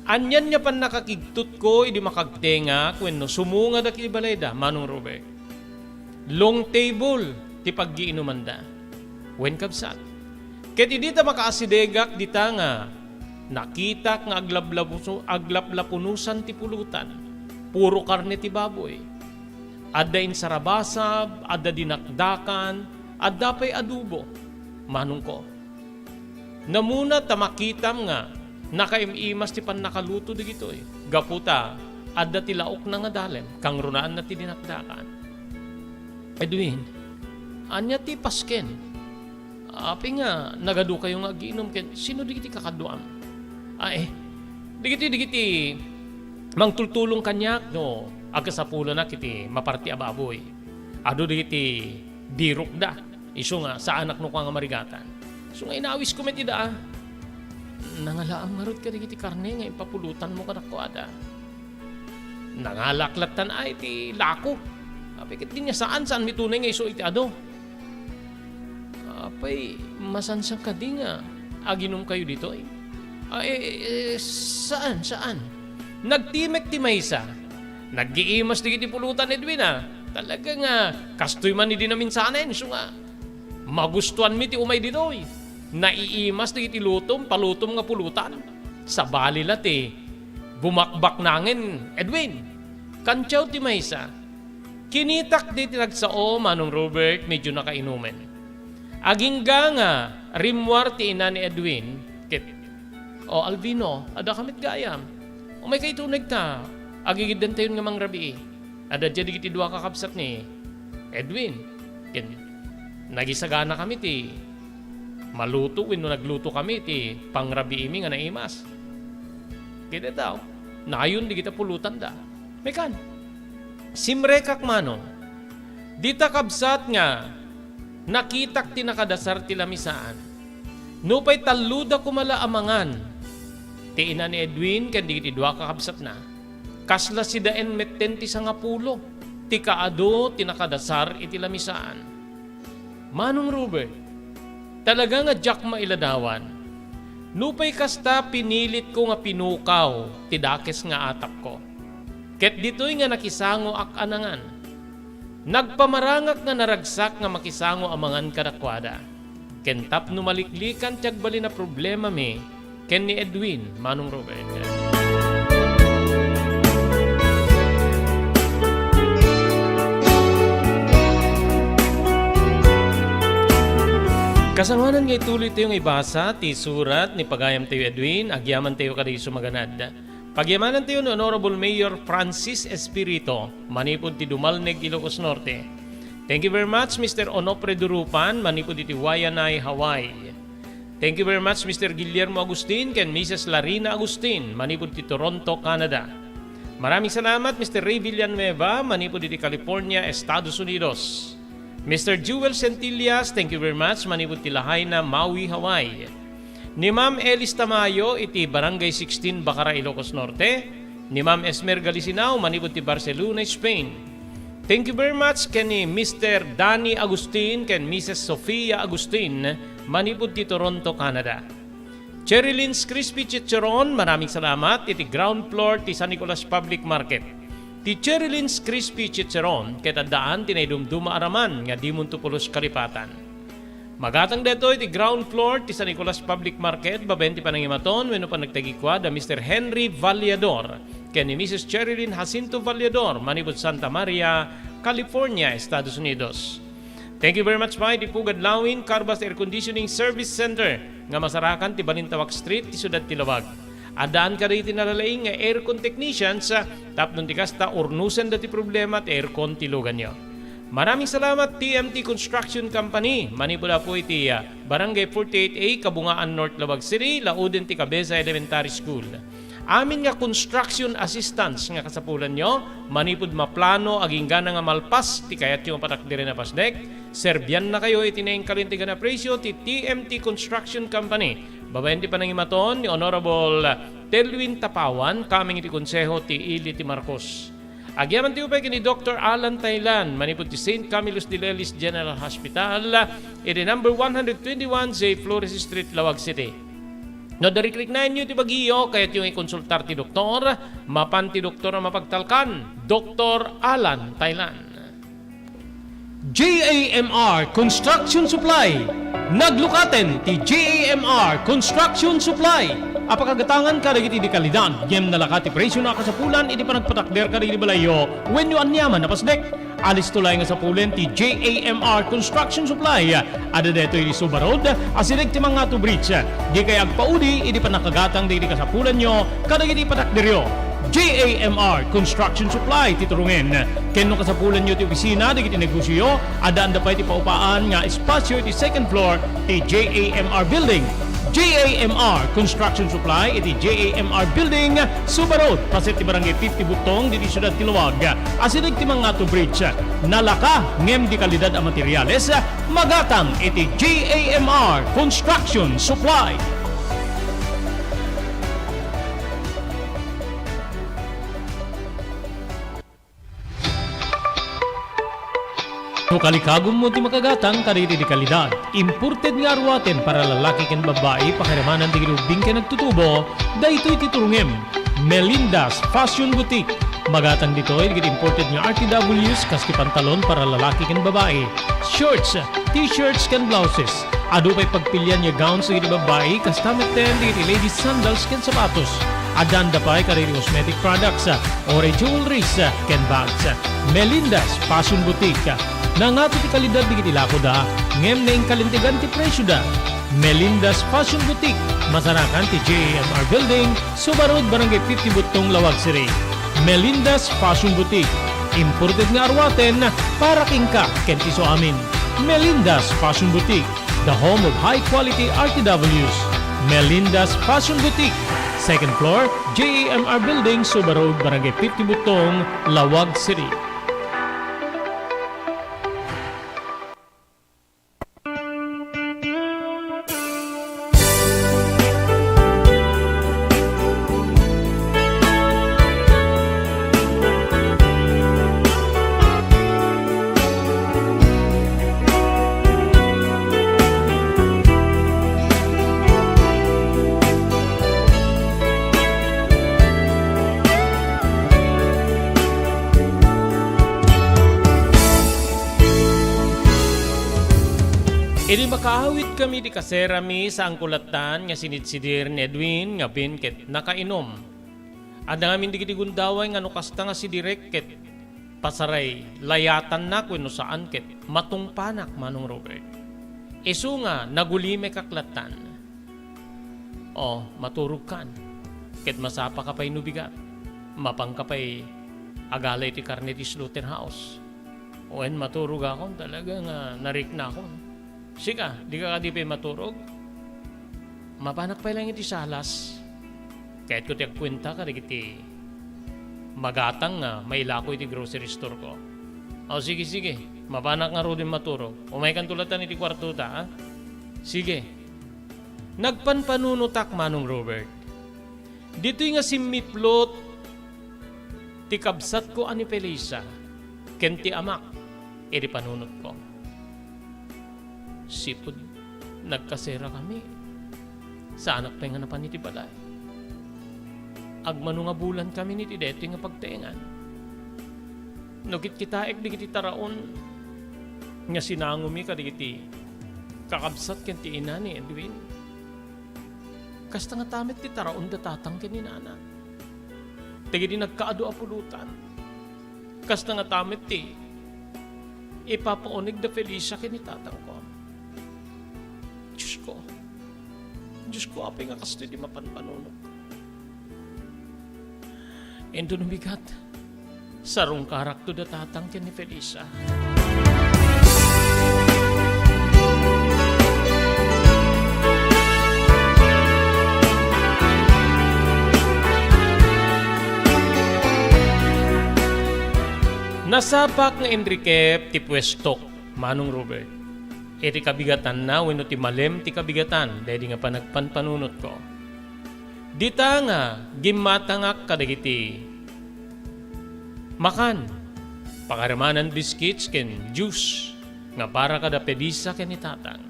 Anyan niya pan nakakigtut ko, idi makagtenga, no, sumunga da kilibalay da, Manong Robert. Long table, ti paggiinuman da. Wen kabsat. Ket idi ta makaasidegak dita nga, nakita nga aglaplapunusan ti pulutan, puro karne ti baboy. Adda insarabasab, adda dinakdakan, adda pa'y adubo. Manong ko. Namuna tamakitam nga, nakaimimas ti pan nakaluto di gito Gaputa, adda ti laok na nga dalem, kang runaan na ti dinakdakan. Edwin, anya ti pasken. Api nga, nagadu kayo nga giinom ken, sino di kiti kakaduam? Digiti, mangtultulong kanyak, no, agkasapula na kiti maparti ababoy. Ado digiti, dirok da, iso nga, sa anak no ka nga marigatan. So nga inawis ko metida nangalaam nga rod ka digiti karne nga ipapulutan mo ka nakuada. Nangalaklatan ay ti lako. Apikit din niya saan mitunay nga iso iti ado. Apay, masansang ka di nga. Aginom kayo dito saan? Nagtimek ti maysa. Naggiimas digiti pulutan Edwin Talaga nga, kastoy man ni dinamin sanayin. So nga, magustuhan mi ti umay dito Naiimas digiti lutom, palutom nga pulutan. Sa balilat bumakbak nangin, Edwin. Kantsaw ti maysa. Kinitak di tinagsao, Manong Robert, medyo nakainumen. Agingga nga, rimwar ti ina ni Edwin, Alvino, ada kamit gayam. May kaitunag ta, agigidan tayo nga mang rabi. Ada dyan digiti dua kakabsat ni Edwin. Nagisagana kami ti maluto, no nagluto kami ti pangrabi imi nga naimas. Kita daw, naayon di kita pulutan da. Mekan, simrekak manong, dita kabsat nga, nakitak ti nakadasar ti lamisaan. Nupay taluda kumala amangan, ti ina ni Edwin, kandi ti dua kakabsat na. Kasla si daen metten ti sangapulo, ti kaado ti nakadasar iti lamisaan. Manong Robert, talaga nga jak mailadawan. Nupay kasta pinilit ko nga pinukaw, tidakes nga atak ko. Ket dito'y nga nakisango ak anangan. Nagpamarangak nga naragsak nga makisango amangan kadakwada. Ken tapno maliklikan tiyagbali na problema mi, ken ni Edwin, Manong Robert. Kasanwanan nga ituloy tayong ibasa, ti surat ni Pagayam tayo Edwin, agyaman tayo kaday sumaganad. Pagyamanan tayo ni Honorable Mayor Francis Espirito, manipod ti Dumalneg, Ilocos Norte. Thank you very much, Mr. Onopre Durupan, manipod ti Waianae, Hawaii. Thank you very much, Mr. Guillermo Agustin, ken Mrs. Larina Agustin, manipod ti Toronto, Canada. Maraming salamat, Mr. Ray Villanueva, manipod ti California, Estados Unidos. Mr. Jewel Centillas, thank you very much, manipod ti Lahaina, Maui, Hawaii. Ni Ma'am Elis Tamayo, iti Barangay 16, Bacara, Ilocos Norte. Ni Ma'am Esmer Galisinao, manipod ti Barcelona, Spain. Thank you very much ken ni Mr. Danny Agustin ken Mrs. Sofia Agustin, manipod ti Toronto, Canada. Cherry Lynn's Crispy Chicharon, maraming salamat, iti ground floor ti San Nicolas Public Market. Ti Cherry Lynn's Crispy Chicharon, ketadaan tinaydumduma araman nga Dimon Tupulos, Kalipatan. Magatang deto iti ground floor ti San Nicolas Public Market, babenti panangimaton, wenno pa nagtagikwa da Mr. Henry Vallador, ken ni Mrs. Cherry Lynn Jacinto Vallador, manipod Santa Maria, California, Estados Unidos. Thank you very much pa iti Pugad Lawin, Carbas Air Conditioning Service Center, nga masarakan ti Balintawak Street, ti Sudad Tilawag. Adaan ka rin tinalalaing nga aircon technicians sa tapnon ti kasta urnusen dati problema at aircon tilugan nyo. Maraming salamat TMT Construction Company. Manipula po iti Barangay 48A, Kabungaan, North Labag City, Lauden ti Cabeza Elementary School. Amin nga construction assistance nga kasapulan nyo, manipod maplano aging gana nga malpas, ti kayat yung patakdirin na pasdek, Serbian na kayo itinaing kalintigan na presyo ti TMT Construction Company. Babayan ti panangimaton ni Honorable Telwin Tapawan, kaming iti konseho ti Ili ti Marcos. Agyaman ti upay ni Dr. Alan Thailand, manipod ti St. Camillus de Lelis General Hospital, iti number 121 J. Flores Street, Lawag City. No, dari-klik na inyo ti bagiyo, kaya't yung ikonsultar ti doktor, mapan ti doktor na mapagtalkan, Dr. Alan Thailand. JAMR Construction Supply. Naglukaten ti JAMR Construction Supply. Apakagatangan ka dagiti di kalidad, yem nalaka ti presyo na kasapulan, iti panagpatakder ka dagiti balayo, when you anyaman na pasdek. Alis tulay nga sa pulen ti JAMR Construction Supply. Ada deto iti Subarod, asirig ti mga to bridge. Di kay agpaudi, iti panakagatang di kasapulan nyo, kadagiti patakderyo. JAMR Construction Supply titurungin. Kenno kasapulan nyo ti opisina, digiti negosyo, ada anda pa iti paupaan nga espasyo iti second floor ti JAMR Building. JAMR Construction Supply iti JAMR Building, Subarod, pasit ti barangay 50 Butong, diti syudad ti Luwag. Asirig ti mga to bridge, nalaka ngem di kalidad a materyales, magatang iti JAMR Construction Supply. No kalikagom mo ti makagatang kaditi di kalidad. Imported nga arwaten para lalaki ken babae pakiramanan di grubing ken nagtutubo, daytoy titurungem. Melinda's Fashion Boutique. Magatang dito ay imported nga RTWs kaski pantalon para lalaki ken babae. Shorts, t-shirts ken blouses. Adu pay pagpilian nga gowns di babae kasta meten di ladies sandals ken sapatos. Adanda pay kaditi cosmetic products, ore jewelries ken bags. Melinda's Fashion Boutique. Nangato ti kalidad di kitilako da, ngem na kalintigan ti presyo da. Melinda's Fashion Boutique, masarakan ti JAMR Building, Subarod, Barangay 50 Butong, Lawag City. Melinda's Fashion Boutique, imported nga arwaten para kingka ken ti so amin. Melinda's Fashion Boutique, the home of high-quality RTWs. Melinda's Fashion Boutique, second floor, JAMR Building, Subarod, Barangay 50 Butong, Lawag City. Idi makaawit kami di kaserami sa angkulatan nga sinidsidir ni Edwin nga binket nakainom. Ada ngamin di kiti gundaway nga nukasta nga si Direk ket pasaray layatan na kuno saan ket matungpanak manong Robert. Isu nga nagulime kaklatan. Oh, maturog kan. Ket masapa ka pa'y nubigat. Mapang ka pa'y agalay ti karne ti slaughterhouse. Oen maturog akon talaga nga narik na akon. Sika, di ka kadipay maturog. Mapanak pa lang iti salas. Kahit ko tiyag kwenta ka, iti magatang nga may lako iti grocery store ko. O sige, mapanak nga ro din maturog. Umay kan tulatan iti kwarto ta, ha? Sige. Nagpanpanunutak manong Robert. Dito'y nga simiplot ti kabsat ko ani Felisa. Ken ti amak, iti panunot ko. Sipod, nagkasera kami. Sa anak pa nga napan iti balay. Agmano nga bulan kami niti deto nga pagtaengan. Nugit kitaek di kiti taraon nga sinangumi ka di kiti kakabsat ken ti ina ni Edwin. Kasta nga tamet ti taraon datatang ken ni nana. Tigi di nagkaado apulutan. Kasta nga tamet ti ipapaunig da Felicia ken ni tatang ko. Diyos ko, apay nga kasto di mapanpanunok. Endo numigat, sarong karakto datatang ken ni Felisa. Nasapak nga Enrique ti pwestok, manong Robert. Iti kabigatan na, wano ti malem ti kabigatan, dahil nga panagpanpanunot ko. Dita nga, gimatangak kadagiti. Makan, pakaramanan biscuits ken juice, nga para kada pedisa ken itatang.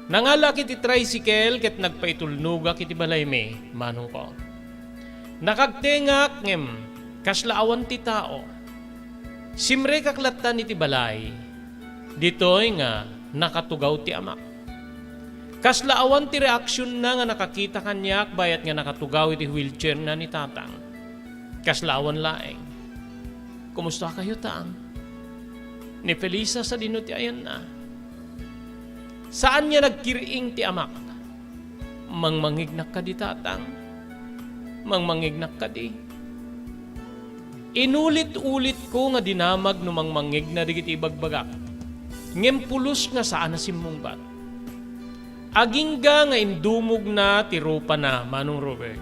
Nangala kiti tricycle ket nagpaitulnuga kiti balay me, manong ko. Nakagtengak ngem, kaslaawan ti tao. Simre kaklatan iti balay, ditoy nga nakatugaw ti amak. Kaslaawan ti reaksyon na nga nakakita kanyak bayat nga nakatugaw iti wheelchair na ni tatang. Kaslaawan laeng. Kumusta kayo taang? Ni Felisa sa dinuti ayan na. Saan niya nagkiriing ti amak? Mangmangignak ka di tatang? Mangmangignak ka di? Inulit-ulit ko nga dinamag no mangmangig na digiti ibagbagak. Ngem pulos nga saan na simmungbat. Agingga nga indumog na ti rupa na, Manong Robert.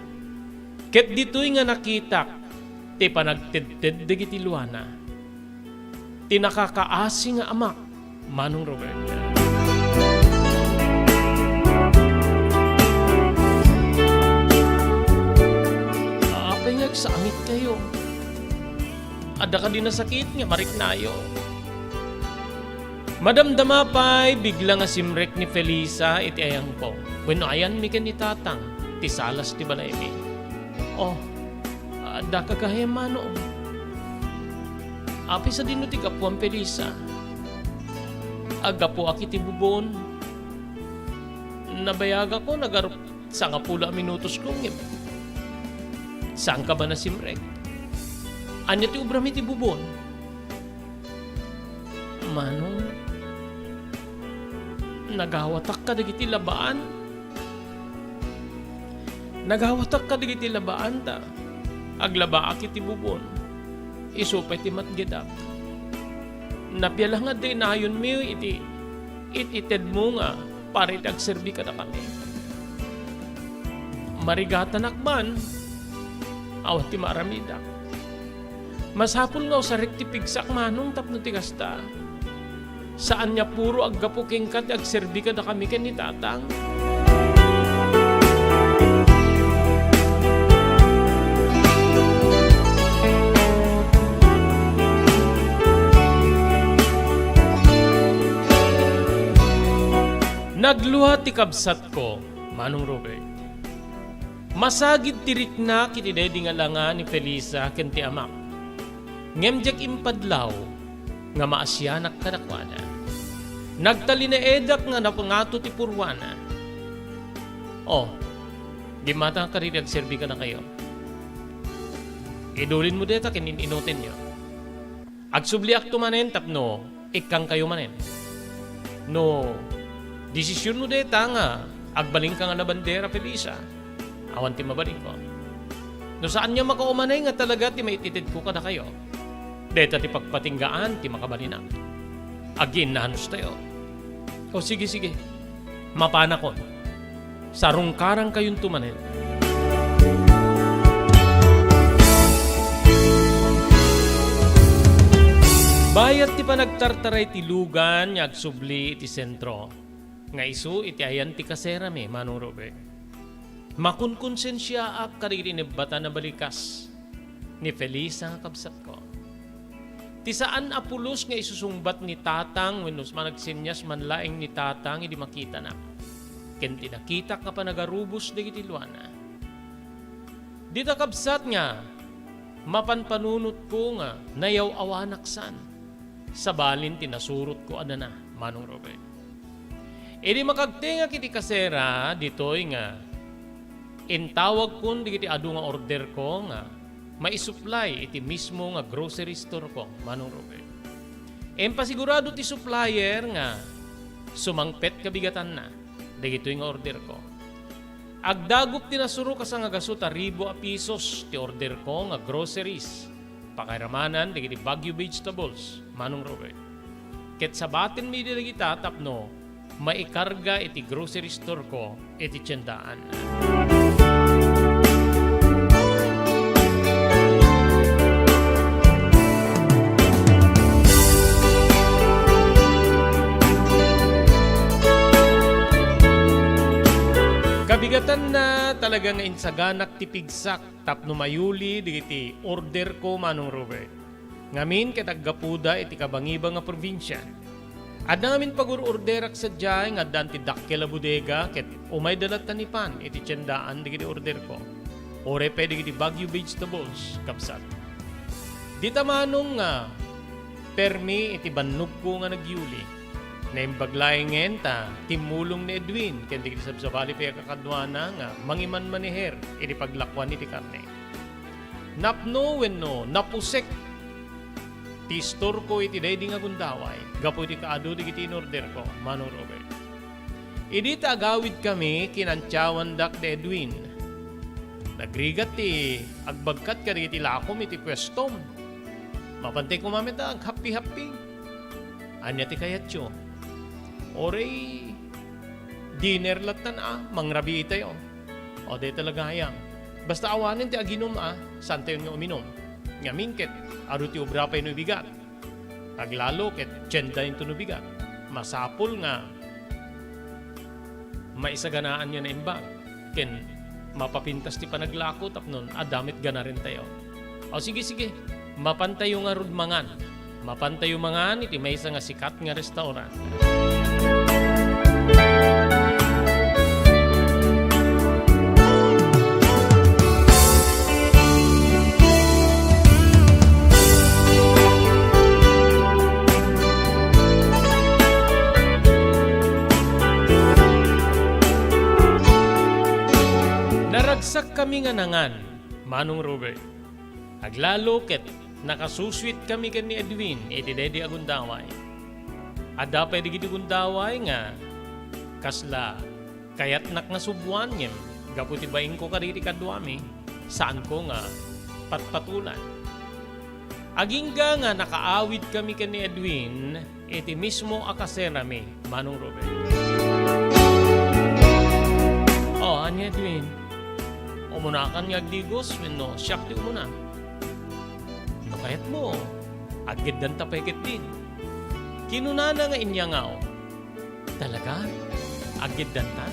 Ket dito'y nga nakitak ti panagtedted digiti luana. Ti nakakaasi nga amak, Manong Robert. Apengag sa angit kayo. Ada ka din na sakit nga mariknayo. Madamdama pa'y bigla nga simrek ni Felisa iti ayang ko. Bueno ayan mi ken ni tatang, ti salas ti balay mi. Oh, ada ka kahemano. Api sa dino ti kapuan Felisa. Aga po aki ti bubon. Nabayaga ko nagarup sa nga pula minutos kong ngim. Saan ka ba na simrek? Anya ti ubram iti bubon? Manong, nagawatak ka digiti labaan? Nagawatak ka digiti labaan ta. Aglabaak iti bubon. Isupay ti matgedak. Napyala nga din nayon mo iti itited mo nga para iti agserbi ka na kami. Marigatan akman, awat ti maramidak. Masapul nga sa rektipigsak manong tapno ti kasta. Saan niya puro aggapuking kat agserbi ka na kami ken ni tatang. Nagluha ti kabsat ko, Manong Robert. Masagid tirik na kiti dedi nga langa ni Felisa ken ti amak. Ngemjak impadlaw nga maasyanak kadakwana. Nagtalinaedak nga napangato ti purwana. Oh, di matang karidag serbi ka na kayo. Idulin mo deta kinininutin nyo. Agsubliak to manen tapno, ikang kayo manen. No, desisyon mo deta nga, agbaling ka nga na bandera Felisa. Awan ti mabaling ko. No saan niya makaumanay nga talaga ti maititid ko kada kayo. Deta ti pagpatinggaan ti makabalinak. Agin nahanus tayo. O sige, mapana ko. Sarungkarang kayong tumanin. Bayat ti panagtartaray ti lugan nya agsubli iti sentro. Nga isu iti ayan ti kasera me, Manong Robert. Makunkonsensya ak karirinibbata na balikas ni Felisa nga kabsat ko. Ti saan apulos nga isusungbat ni tatang wennos managsinyas man laeng ni tatang idi makita na. Ken tinakita ka pa nagarubos digiti luana. Dita kabsat nga mapanpanunot ko nga nayaw awanaksan. Sa balin tinasurot ko adana, Manong Robert. Idi makagtinga kiti kasera ditoy nga intawag kun digiti adu nga order ko nga maisupply iti mismo nga grocery store ko, Manong Robert. Pasigurado ti supplier nga sumangpet kabigatan na. Dagito nga order ko. Agdagop ti nasuro ka sa nga gaso 1,000 a pesos ti order ko nga groceries. Pakairamanan dagiti Baguio vegetables, Manong Robert. Ket sabaten mi dili kita tapno maikarga iti grocery store ko iti tiyendaan. Kabigatan na talaga nga insaganak ti pigsak tapno mayuli digiti order ko, Manong Robert. Ngamin ket aggapuda iti kabangiba nga probinsya. Ad namin pag-orderak sa dyan, nga dan ti dakkel a bodega, ket umay dalat tanipan, iti tiyandaan, di kiti order ko. Ore pwede kiti Baguio vegetables, kapsat. Di tamanong nga, permi iti bannog ko nga nagyuli. Na imbaglaingen ta, timulong ni Edwin, kaya di kiti sabsabali pa kakadwana nga, mangiman maniher, iti paglakwan iti karne. Napno wenno, napusek, ti store ko iti daydi nga gundaway, gapo iti kaado di kiti in-order ko, Manong Robert. Idi agawid kami kinantyawan dak de Edwin. Nagrigat ti agbagkat ka iti lakom iti pwestom. Mapantay ko mamita ag happy-happy. Anya ti kayatyo. Orey, dinner latan mangrabi tayo. O de talaga hayang. Basta awanin ti aginom saan tayo nga uminom. Nga mingket, aro ti obra pa bigat. Aglalo ket tiyenda yung tunubigat. Masapol nga maisaganaan nyo na imbag. Ken mapapintas ti panaglako tapnon adamit gana rin tayo. O sige, mapantayo nga rudmangan. Mapantayo mangan iti may isa nga sikat nga restaurant. Naragsak kami nga nangan, Manong Robert. Aglalo ket nakasuswit kami kan ni Edwin, iti dedi agundaway. Ada pa di giti gundaway nga, kasla, kayat nak nga subuan niyem, gaputi baing ko kariri kadwami, saan ko nga patpatulan. Agingga nga nakaawid kami kan ni Edwin, iti mismo akaserami, Manong Robert. Oh, ani Edwin, umunakan nga agdigos, no, siyak di umuna. No kayat mo, agid dan tapekit din. Kinunana nga inya nga o. Talaga? Agid dan ta?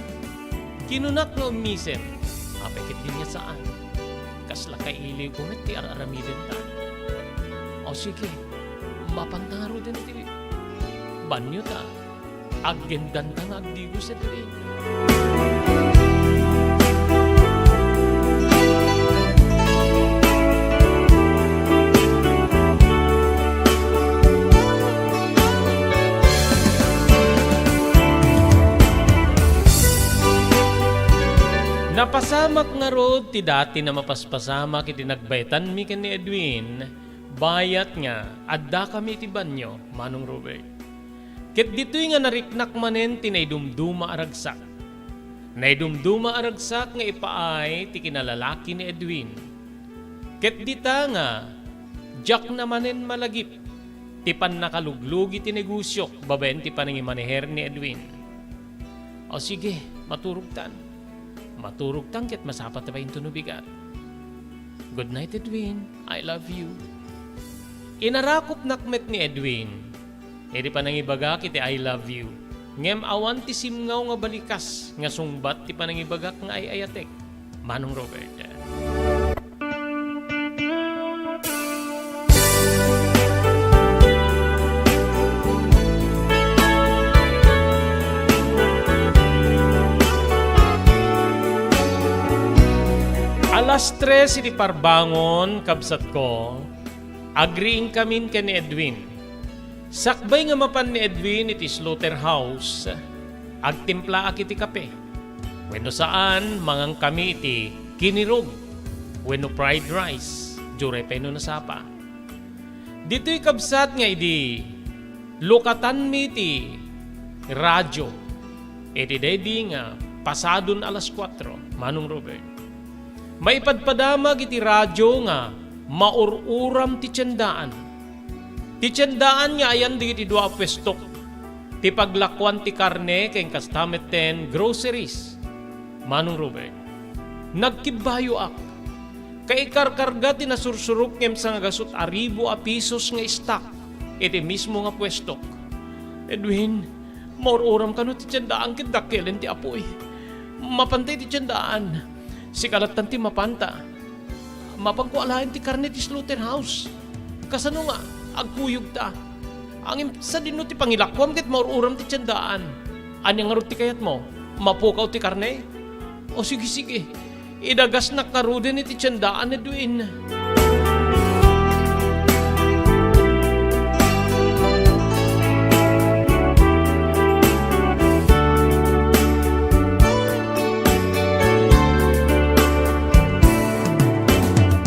Kinunak nga umisip, apekit din niya saan? Kasla kay ili ko nga ti araramidin ta. O sige, mapantaro din iti. Banyo ta, agid dan ta nga agdigos sa din. Napasamak nga rod ti dati na mapaspasamak iti nagbaytan mi ken ni Edwin, bayat nga adda kami ti banyo, Manong Robert. Ket ditoy nga nariknak manen ti naidumduma aragsak. Naidumduma aragsak nga ipaay ti kinalalaki ni Edwin. Ket dita nga jak na manen malagip ti pan nakaluglugi ti negosyok babaen ti panangimaneher ni Edwin. O sige, maturugtan. Maturog tangkit masapat na ba yung tunubigat. Good night, Edwin. I love you. Inarakop nakmet ni Edwin. Edi pa nangibaga kiti I love you. Ngem awan ti simngaw nga balikas nga sungbat ti panangibagak nga ay ayatek. Manong Robert. Alas 3 iti parbangon, kabsat ko, agreeing kami ken ni Edwin. Sakbay nga mapan ni Edwin iti slaughterhouse, agtimpla ak iti kape. Wenno saan, mangang kami iti kinirog, wenno fried rice, jure peno na sapa. Dito'y kabsat nga idi, lukatan mi iti radyo, iti dedi nga pasadon alas 4, Manong Robert. Maipadpadamag iti radyo nga maururam ti tiyandaan. Ti tiyandaan nga ayan di iti dua pwestok. Ti paglakwan ti karne kay kastamet ten groceries. Manong Robert, nagkibayo ak. Kay karkarga ti nasursurok ngem sa gasot aribo a pisos nga stock. Iti mismo nga pwestok. Edwin, maururam ka no ti tiyandaan kit dakelen ti apoy. Mapantay ti tiyandaan. Si kalatan ti mapanta. Mapagkualahin ti karne ti slaughterhouse. Kasano nga, agkuyog ta. Ang sa dino ti pangilakwam ket maururam ti tiyandaan. Anya nga ti kayat mo? Mapukaw ti karne? O sige. Idagas na karuden iti tiyandaan na duin.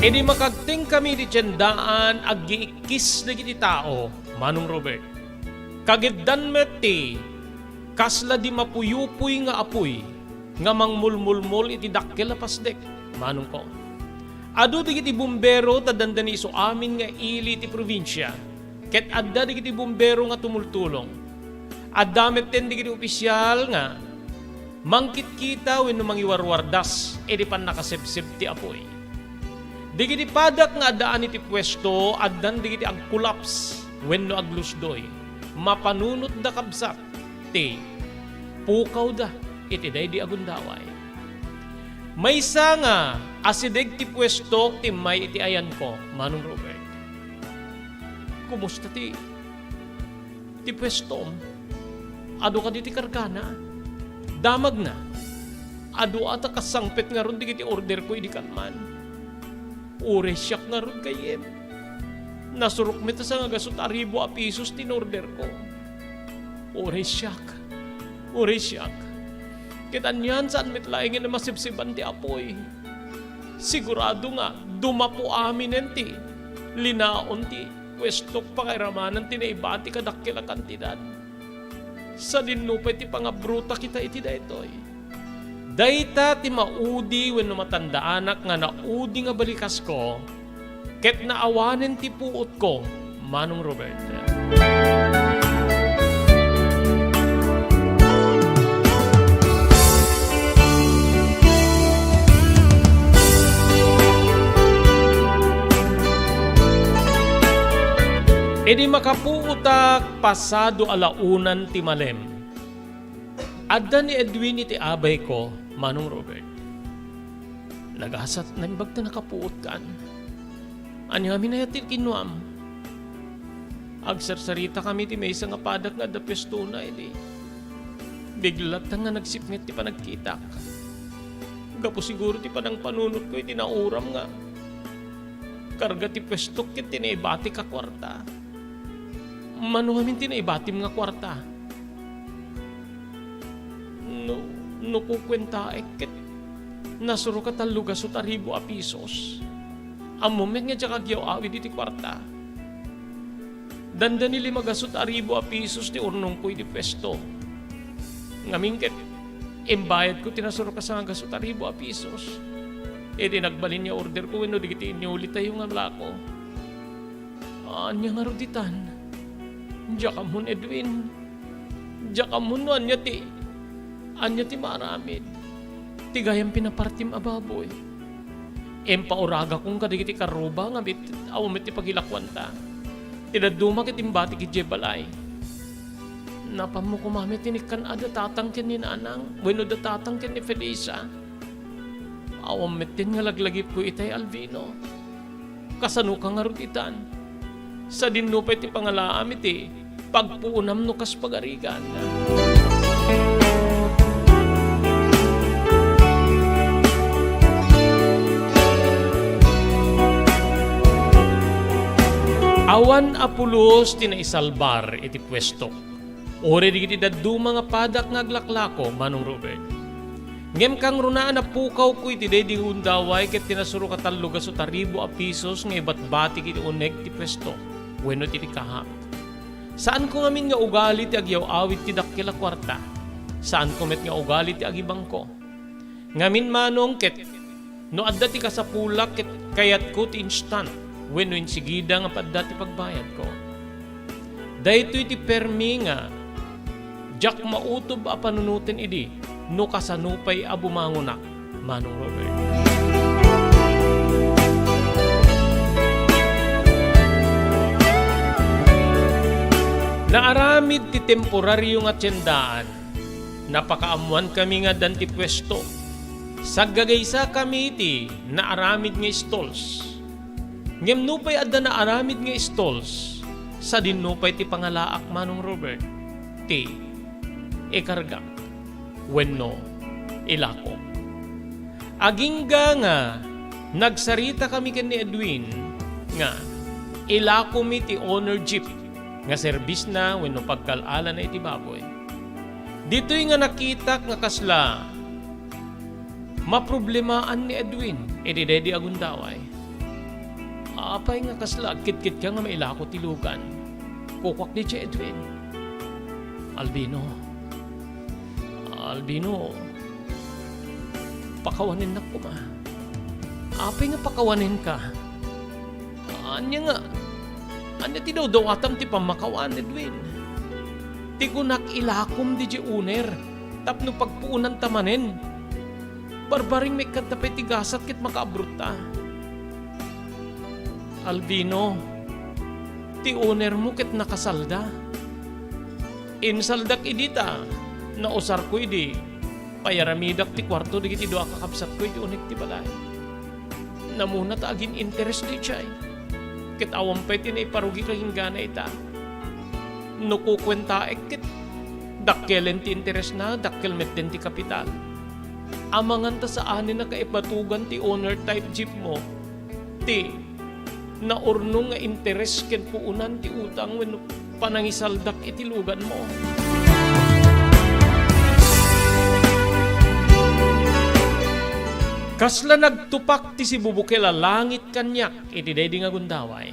Idi makagting kami di tiyandaan ag giikis na giti tao, Manong Robert. Kagiddan meti, kasla di mapuyupuy nga apuy, nga mangmulmulmul iti dakkel na pasdek, Manong ko. Adu di giti bumbero tadandan iso amin nga ili ti probinsya, ket adda di giti bumbero nga tumultulong. Addamet ten di giti opisyal nga, mangkit kita wenno mangiwarwardas, edi pan nakasebseb ti apoy. Digiti padak nga adaan iti pwesto, addan digiti agkulaps, wenno aglusdoy, mapanunot da kabsat, ti pukaw da, iti day di agundaway. Maysa nga, asideg ti pwesto, ti may iti ayan ko, Manong Robert. Kumusta ti pwestom? Ado ka diti kargana? Damag na. Ado ata kasangpet nga ron digiti order ko idi kanman. Ure siyak nga ron kayem. Nasurok mita sa nga gasot aribo a pisos tin-order ko. Ure siyak. Kitan yan saan mitlaingin na masibsiban ti apoy. Sigurado nga, dumapo amin enti. Linaon ti, westok pakairamanan ti naibati kadakil a kantidad. Sa linupay ti pangabruta kita iti daytoy. Dayta ti maudi wenno matandaanak nga naudi nga balikas ko, ket naawanen ti puot ko, Manong Robert. Edi makapuutak pasado alaunan ti malem. Adda ni Edwin iti abay ko, Manong Robert. Nagasat na imbag na nakapuot kaan. Ani kami na yatil kinuam. Agsarsarita kami ti may isang apadak nga da pestuna edi. Biglat nga nagsipnget ti panagkitak. Gapo siguro ti panang panunot ko iti nauram nga. Karga ti pestok ket tinaibati ka kwarta. Manuhamin tinaibatim nga kwarta. No kukwenta eket nasuro ka taluga so taribo a pisos. Ang moment nga dya kagyaw awi di ti kwarta. Danda nili magasot aribo a pisos ti urnong ko di pesto. Ngamingket, imbayad ko tinasuro ka sa gasot aribo a pisos. E di nagbalin niya order ko wenno di kiti inyulit tayo nga lako. Anya nga ruditan. Dya ka mun Edwin. Dya ka mun anya ti maramid. Tigayang pinapartim ababoy. Empauraga kong kadigiti karuba nga bit awamit ti pagilakwanta. Tinaduma kitimbati ki Jebalay. Napamu kumamit tinikan ada tatang ken ni nanang. Bueno da tatang ken ni Felisa. Awamit tin nga laglagip ko itay Alvino. Kasano ka nga rutitan. Sa dinupay ti pangalaam iti pagpuunam no kas pagarigan. Awan apulos tinaisalbar iti pwesto. Ore di kiti daddu mga padak nga aglaklako, Manong Robert. Ngem kang runaan na pukaw ko iti day di hundaway ket tinasuro kataluga so taribo a pisos nga ibatbati kiti uneg ti pwesto. Wenno ti kahap. Saan ko ngamin nga ugali ti agyaw awit ti dakkila kwarta? Saan ko met nga ugali ti agibang ko? Ngamin manong ket no adda ti kasapulak ket kayat ko ti instant. Wenno insigida nga padda ti pagbayad ko. Daytoy ti permi nga jak mautob a panunutin idi no kasanupay a bumangonak, Manong Robert. Naaramid ti temporaryo nga tiyandaan, napakaamuan kami nga dan ti pwesto. Saggagaysa kami iti naaramid nga stalls. Ngem nupay adda naaramid nga stalls, sa dinupay ti pangalaak Manong Robert, ti ikarga, wenno ilako. Agingga nga, nagsarita kami ken ni Edwin, nga ilako mi ti owner jeep, nga serbis na wenno pagkalala na iti baboy. Dito'y nga nakita nga kasla, maproblemaan ni Edwin, iti dedi agundaway. Apay nga kasla, kit-kit ka nga mailako ti lugan. Kukwak di siya Edwin. Albino, pakawanin na ko ma. Apay nga pakawanin ka. Anya ti daw atam ti pamakawan Edwin. Ti kunak ilakom di di uner, tapno pagpuunan tamanen. Barbaring may katapay ti gasat kit makaabruta. Albino, ti uner mo kit nakasalda. Insaldak idita, nausar ko idi, payaramidak ti kwarto di kiti doa kakapsat ko iti unik ti balay. Namuna ta agin interest di chay. Kit awampay ti naiparugi ka hinggana ita. Nukukwenta ekit. Dakkelen ti interest na, dakkel metten ti kapital. Amangan ta sa anin na kaipatugan ti owner type jeep mo. Ti, naurno nga interest ken puunan ti utang when panangisaldak iti lugan mo. Kasla nagtupak ti si bubukela langit kanyak iti dedi nga gundaway.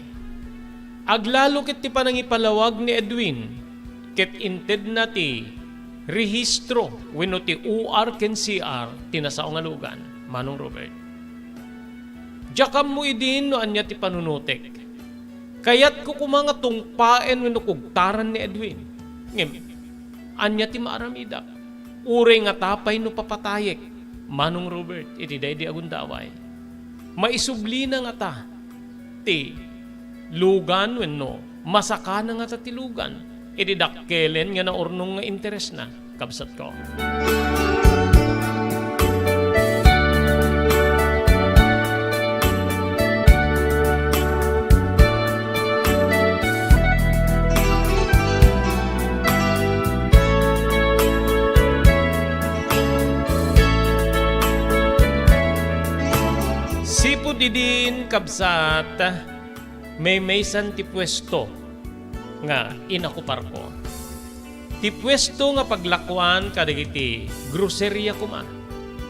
Aglalo ket ti panangipalawag ni Edwin ket inted na ti rehistro wenno ti UR ken CR tinasao nga lugan Manong Robert. Jakam mo idin no anya ti panunutek. Kayat ko kumanga tungpaen wenno kugtaran ni Edwin. Ngem anya ti maaramidak. Ure nga tapay no papatayek Manong Robert iti daydi agundaway. Maisubli na nga ta ti lugan wenno masakana nga ta ti lugan iti dakkelen nga naurnong nga interes na kabsat ko. Sipod idin kabsat may maysan ti pwesto nga inakupar ko. Ti pwesto nga paglakwan kadagiti groceria kuma.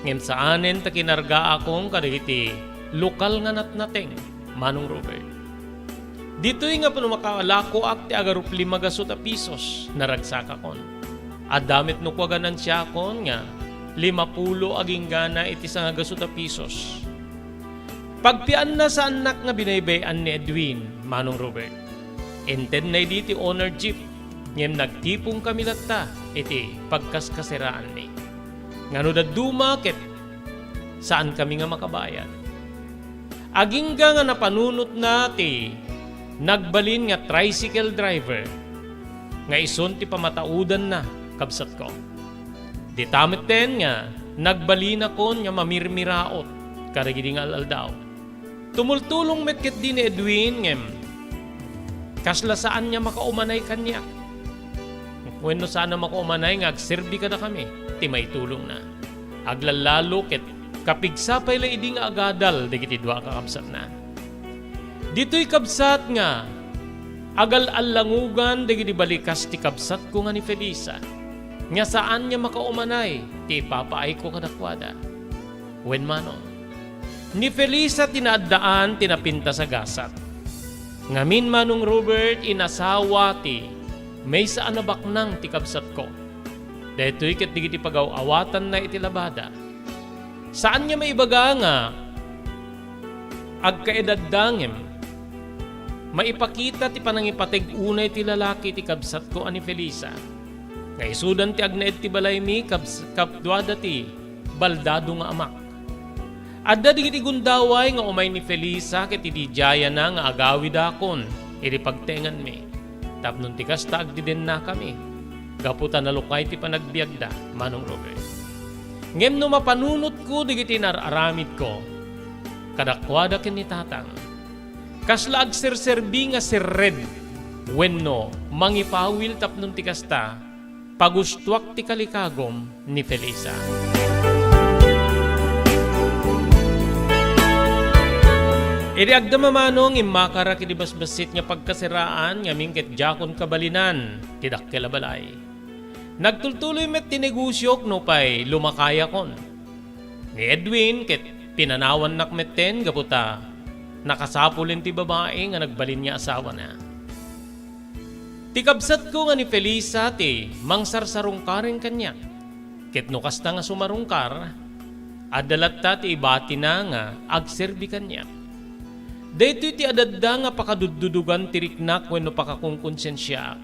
Ngem saanen ta kinarga akong kadagiti lokal nga natnateng Manong Robert. Dito'y nga makalako ak ti agarup 5 pesos naragsaka kon. Adamit no kwaganan siya kon nga 50 aging gana iti 100 pesos. Pagpian na sa anak nga binaybayan ni Edwin, Manong Robert. Inted na iti owner jeep, ngem nagtipong kami latta, iti pagkaskasiraan ni. Ngano da dumaket, saan kami nga makabayan. Agingga nga napanunot na ti, nagbalin nga tricycle driver, nga ison ti pamataudan na, kabsat ko. Di tamit ten nga, nagbalin ako nga mamirmiraot, karagidi nga alaldaw. Tumultulong metket din ni Edwin ngem kasla saan niya makaumanay kanya. Wenno sana makaumanay nga agserbi ka na kami, ti may tulong na. Aglalalo ket kapigsapay la idi nga agadal dagiti dua ka kabsat na. Dito'y kabsat nga agal-allangugan dagiti balikas ti kabsat ko nga ni Felisa. Nga saan niya makaumanay, ti papaay ko kadakwada. Wen manong ni Felisa tinaadaan tinapinta sa gasat. Ngamin Manong Robert inasawa ti may sa anabak nang ti kabsat ko. Deto'y ket digiti pagaw-awatan na iti labada. Saan niya maibaga nga agkaedaddangem maipakita ti panangipateg unay ti lalaki ti kabsat ko ani Felisa. Nga isudan ti agnaed ti balay mi kapdwada ti baldado nga amak. Adda digiti gundaway nga umay ni Felisa ket iti jaya na nga agawi dakon iti pagtengan mi. Tapnon ti kasta agdiden na kami. Gaputan na lukay ti panagbiagda Manong Robert. Ngem no mapanunot ko digiti nararamid ko. Kadakwada ken ni tatang. Kasla agserserbi nga si Red wenno mangipawil tapnon ti kasta, pagustuak ti kalikagom ni Felisa. Iri agdamamanong imakara kidibasbasit nga pagkasiraan nga mingket jakon kabalinan tidak kelabalay. Nagtultuloy met tinegusyok no pay lumakaya kon. Ni Edwin ket pinanawan nakmetten gaputa nakasapulin ti babae nga nagbalin niya asawa na. Tikabsat ko nga ni Felisa ti mangsarsarungkaring kanya. Ket no kasta nga sumarungkar, adalat ta ti ibati na nga agserbi kanya. Dito ti adadda nga pakadududugan ti riknak wenno pakakungkonsensya.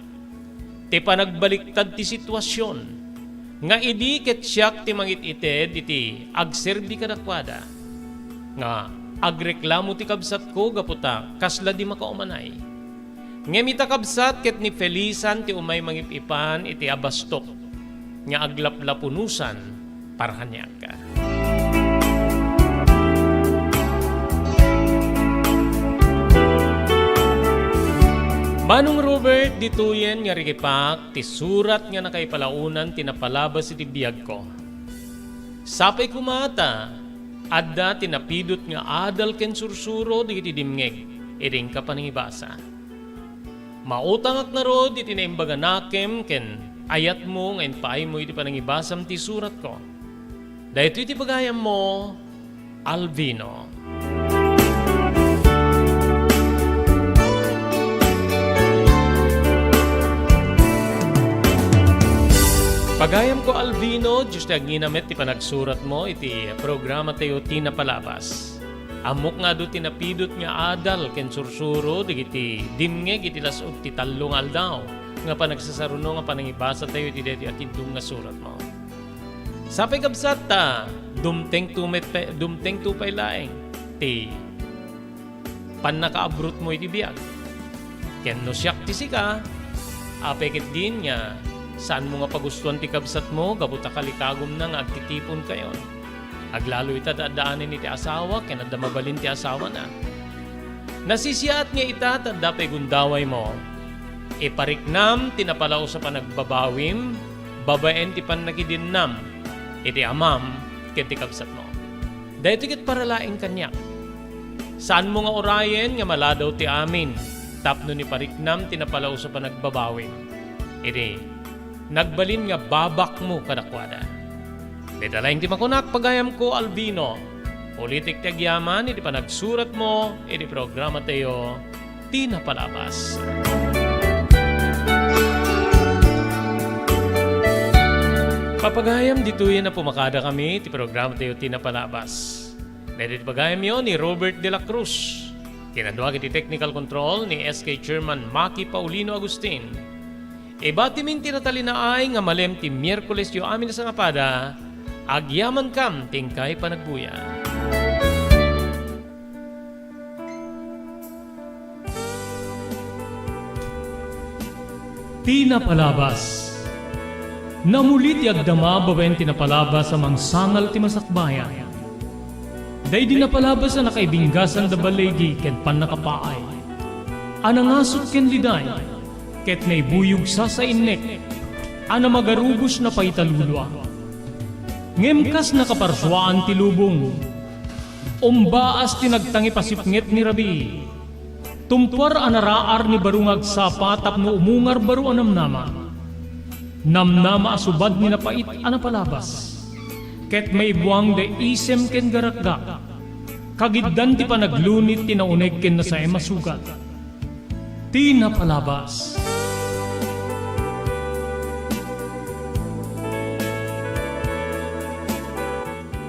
Ti panagbaliktad ti sitwasyon. Nga idi ket siyak ti mangit-ited iti agserbi kadakwada. Nga agreklamo ti kabsat ko gaputa kasla di makaumanay. Ngemita kabsat ket ni Felisan ti umay mangipipan iti abastok. Nga aglaplapunusan para kanyak ka. Manong Robert, dituyen nga rikipak, ti surat nga nakaipalaunan tinapalabas iti biyag ko. Sapay kumata, adda tinapidot nga adal ken sursuro di iti dimngeg, iring ka paningibasa. Mautangak na rod iti naimbaganakem ken ayat mo ngayon paay mo iti panangibasam ti surat ko. Dahito iti pagayam mo, Alvino. Pagayam ko Alvino, Diyos na ginamit ti panagsurat mo iti programa tayo tinapalabas. Amok nga do tinapidot nga adal ken sursuro digiti dimngeg iti lasog ti tallong aldaw nga panagsasaruno nga panangibasa tayo iti deti atidung nga surat mo. Sapay kabsat ta dumteng tupay laeng ti pannakaabrot mo iti biag. Ken no siyak ti sika apekit din nga saan mo nga pagustuhan ti kabsat mo, gabuta kalikagom na nga agtitipon kayon. Aglalo ita dadaanin iti asawa, kaya nadamabalin ti asawa na. Nasisiyaat nga ita, tanda pa'y gundaway mo. Ipariknam, tinapalaw sa panagbabawim, babaen ti panakidinnam, iti amam, kaya ti kabsat mo. Dahil tikit paralaing kanyak. Saan mo nga orayen, nga maladaw ti amin, tapno ni pariknam, tinapalaw sa panagbabawim. Iti, nagbalin nga babak mo kadakwada. Detalayang ti makunak pagayam ko Alvino. Ulitik ti agyaman iti panagsurat mo iti programa tayo tinapalabas. Papagayam dituyen na pumakada kami iti programa tayo tinapalabas. Dahil iti pagayam yun ni Robert de la Cruz. Kinaduag iti technical control ni SK Chairman Maki Paulino Agustin. Ibati min tinatalinaay nga malem ti Miyerkules yu amin sa ngapada, agyaman kam tingkay panagbuya. Tinapalabas. Namulit ti agdama babaen tinapalabas amang sangal ti masakbayan. Day di napalabas na nakaibinggasan da balegi ken pannakapaay. Anangasot ken liday. Ket naibuyog sa innek, ana magarubos na paitalulwa. Ngemkas na kaparswaan ti lubong, umbaas tinagtangi pasipnget ni Rabi. Tumpar anaraar ni barungag sapa tapno umungar baru anamnama. Namnama asubad ni napait anapalabas. Ket may buwang da isem ken garakgak. Kagiddan ti panaglunit tinauneg ken na sa emasugat. Tinapalabas.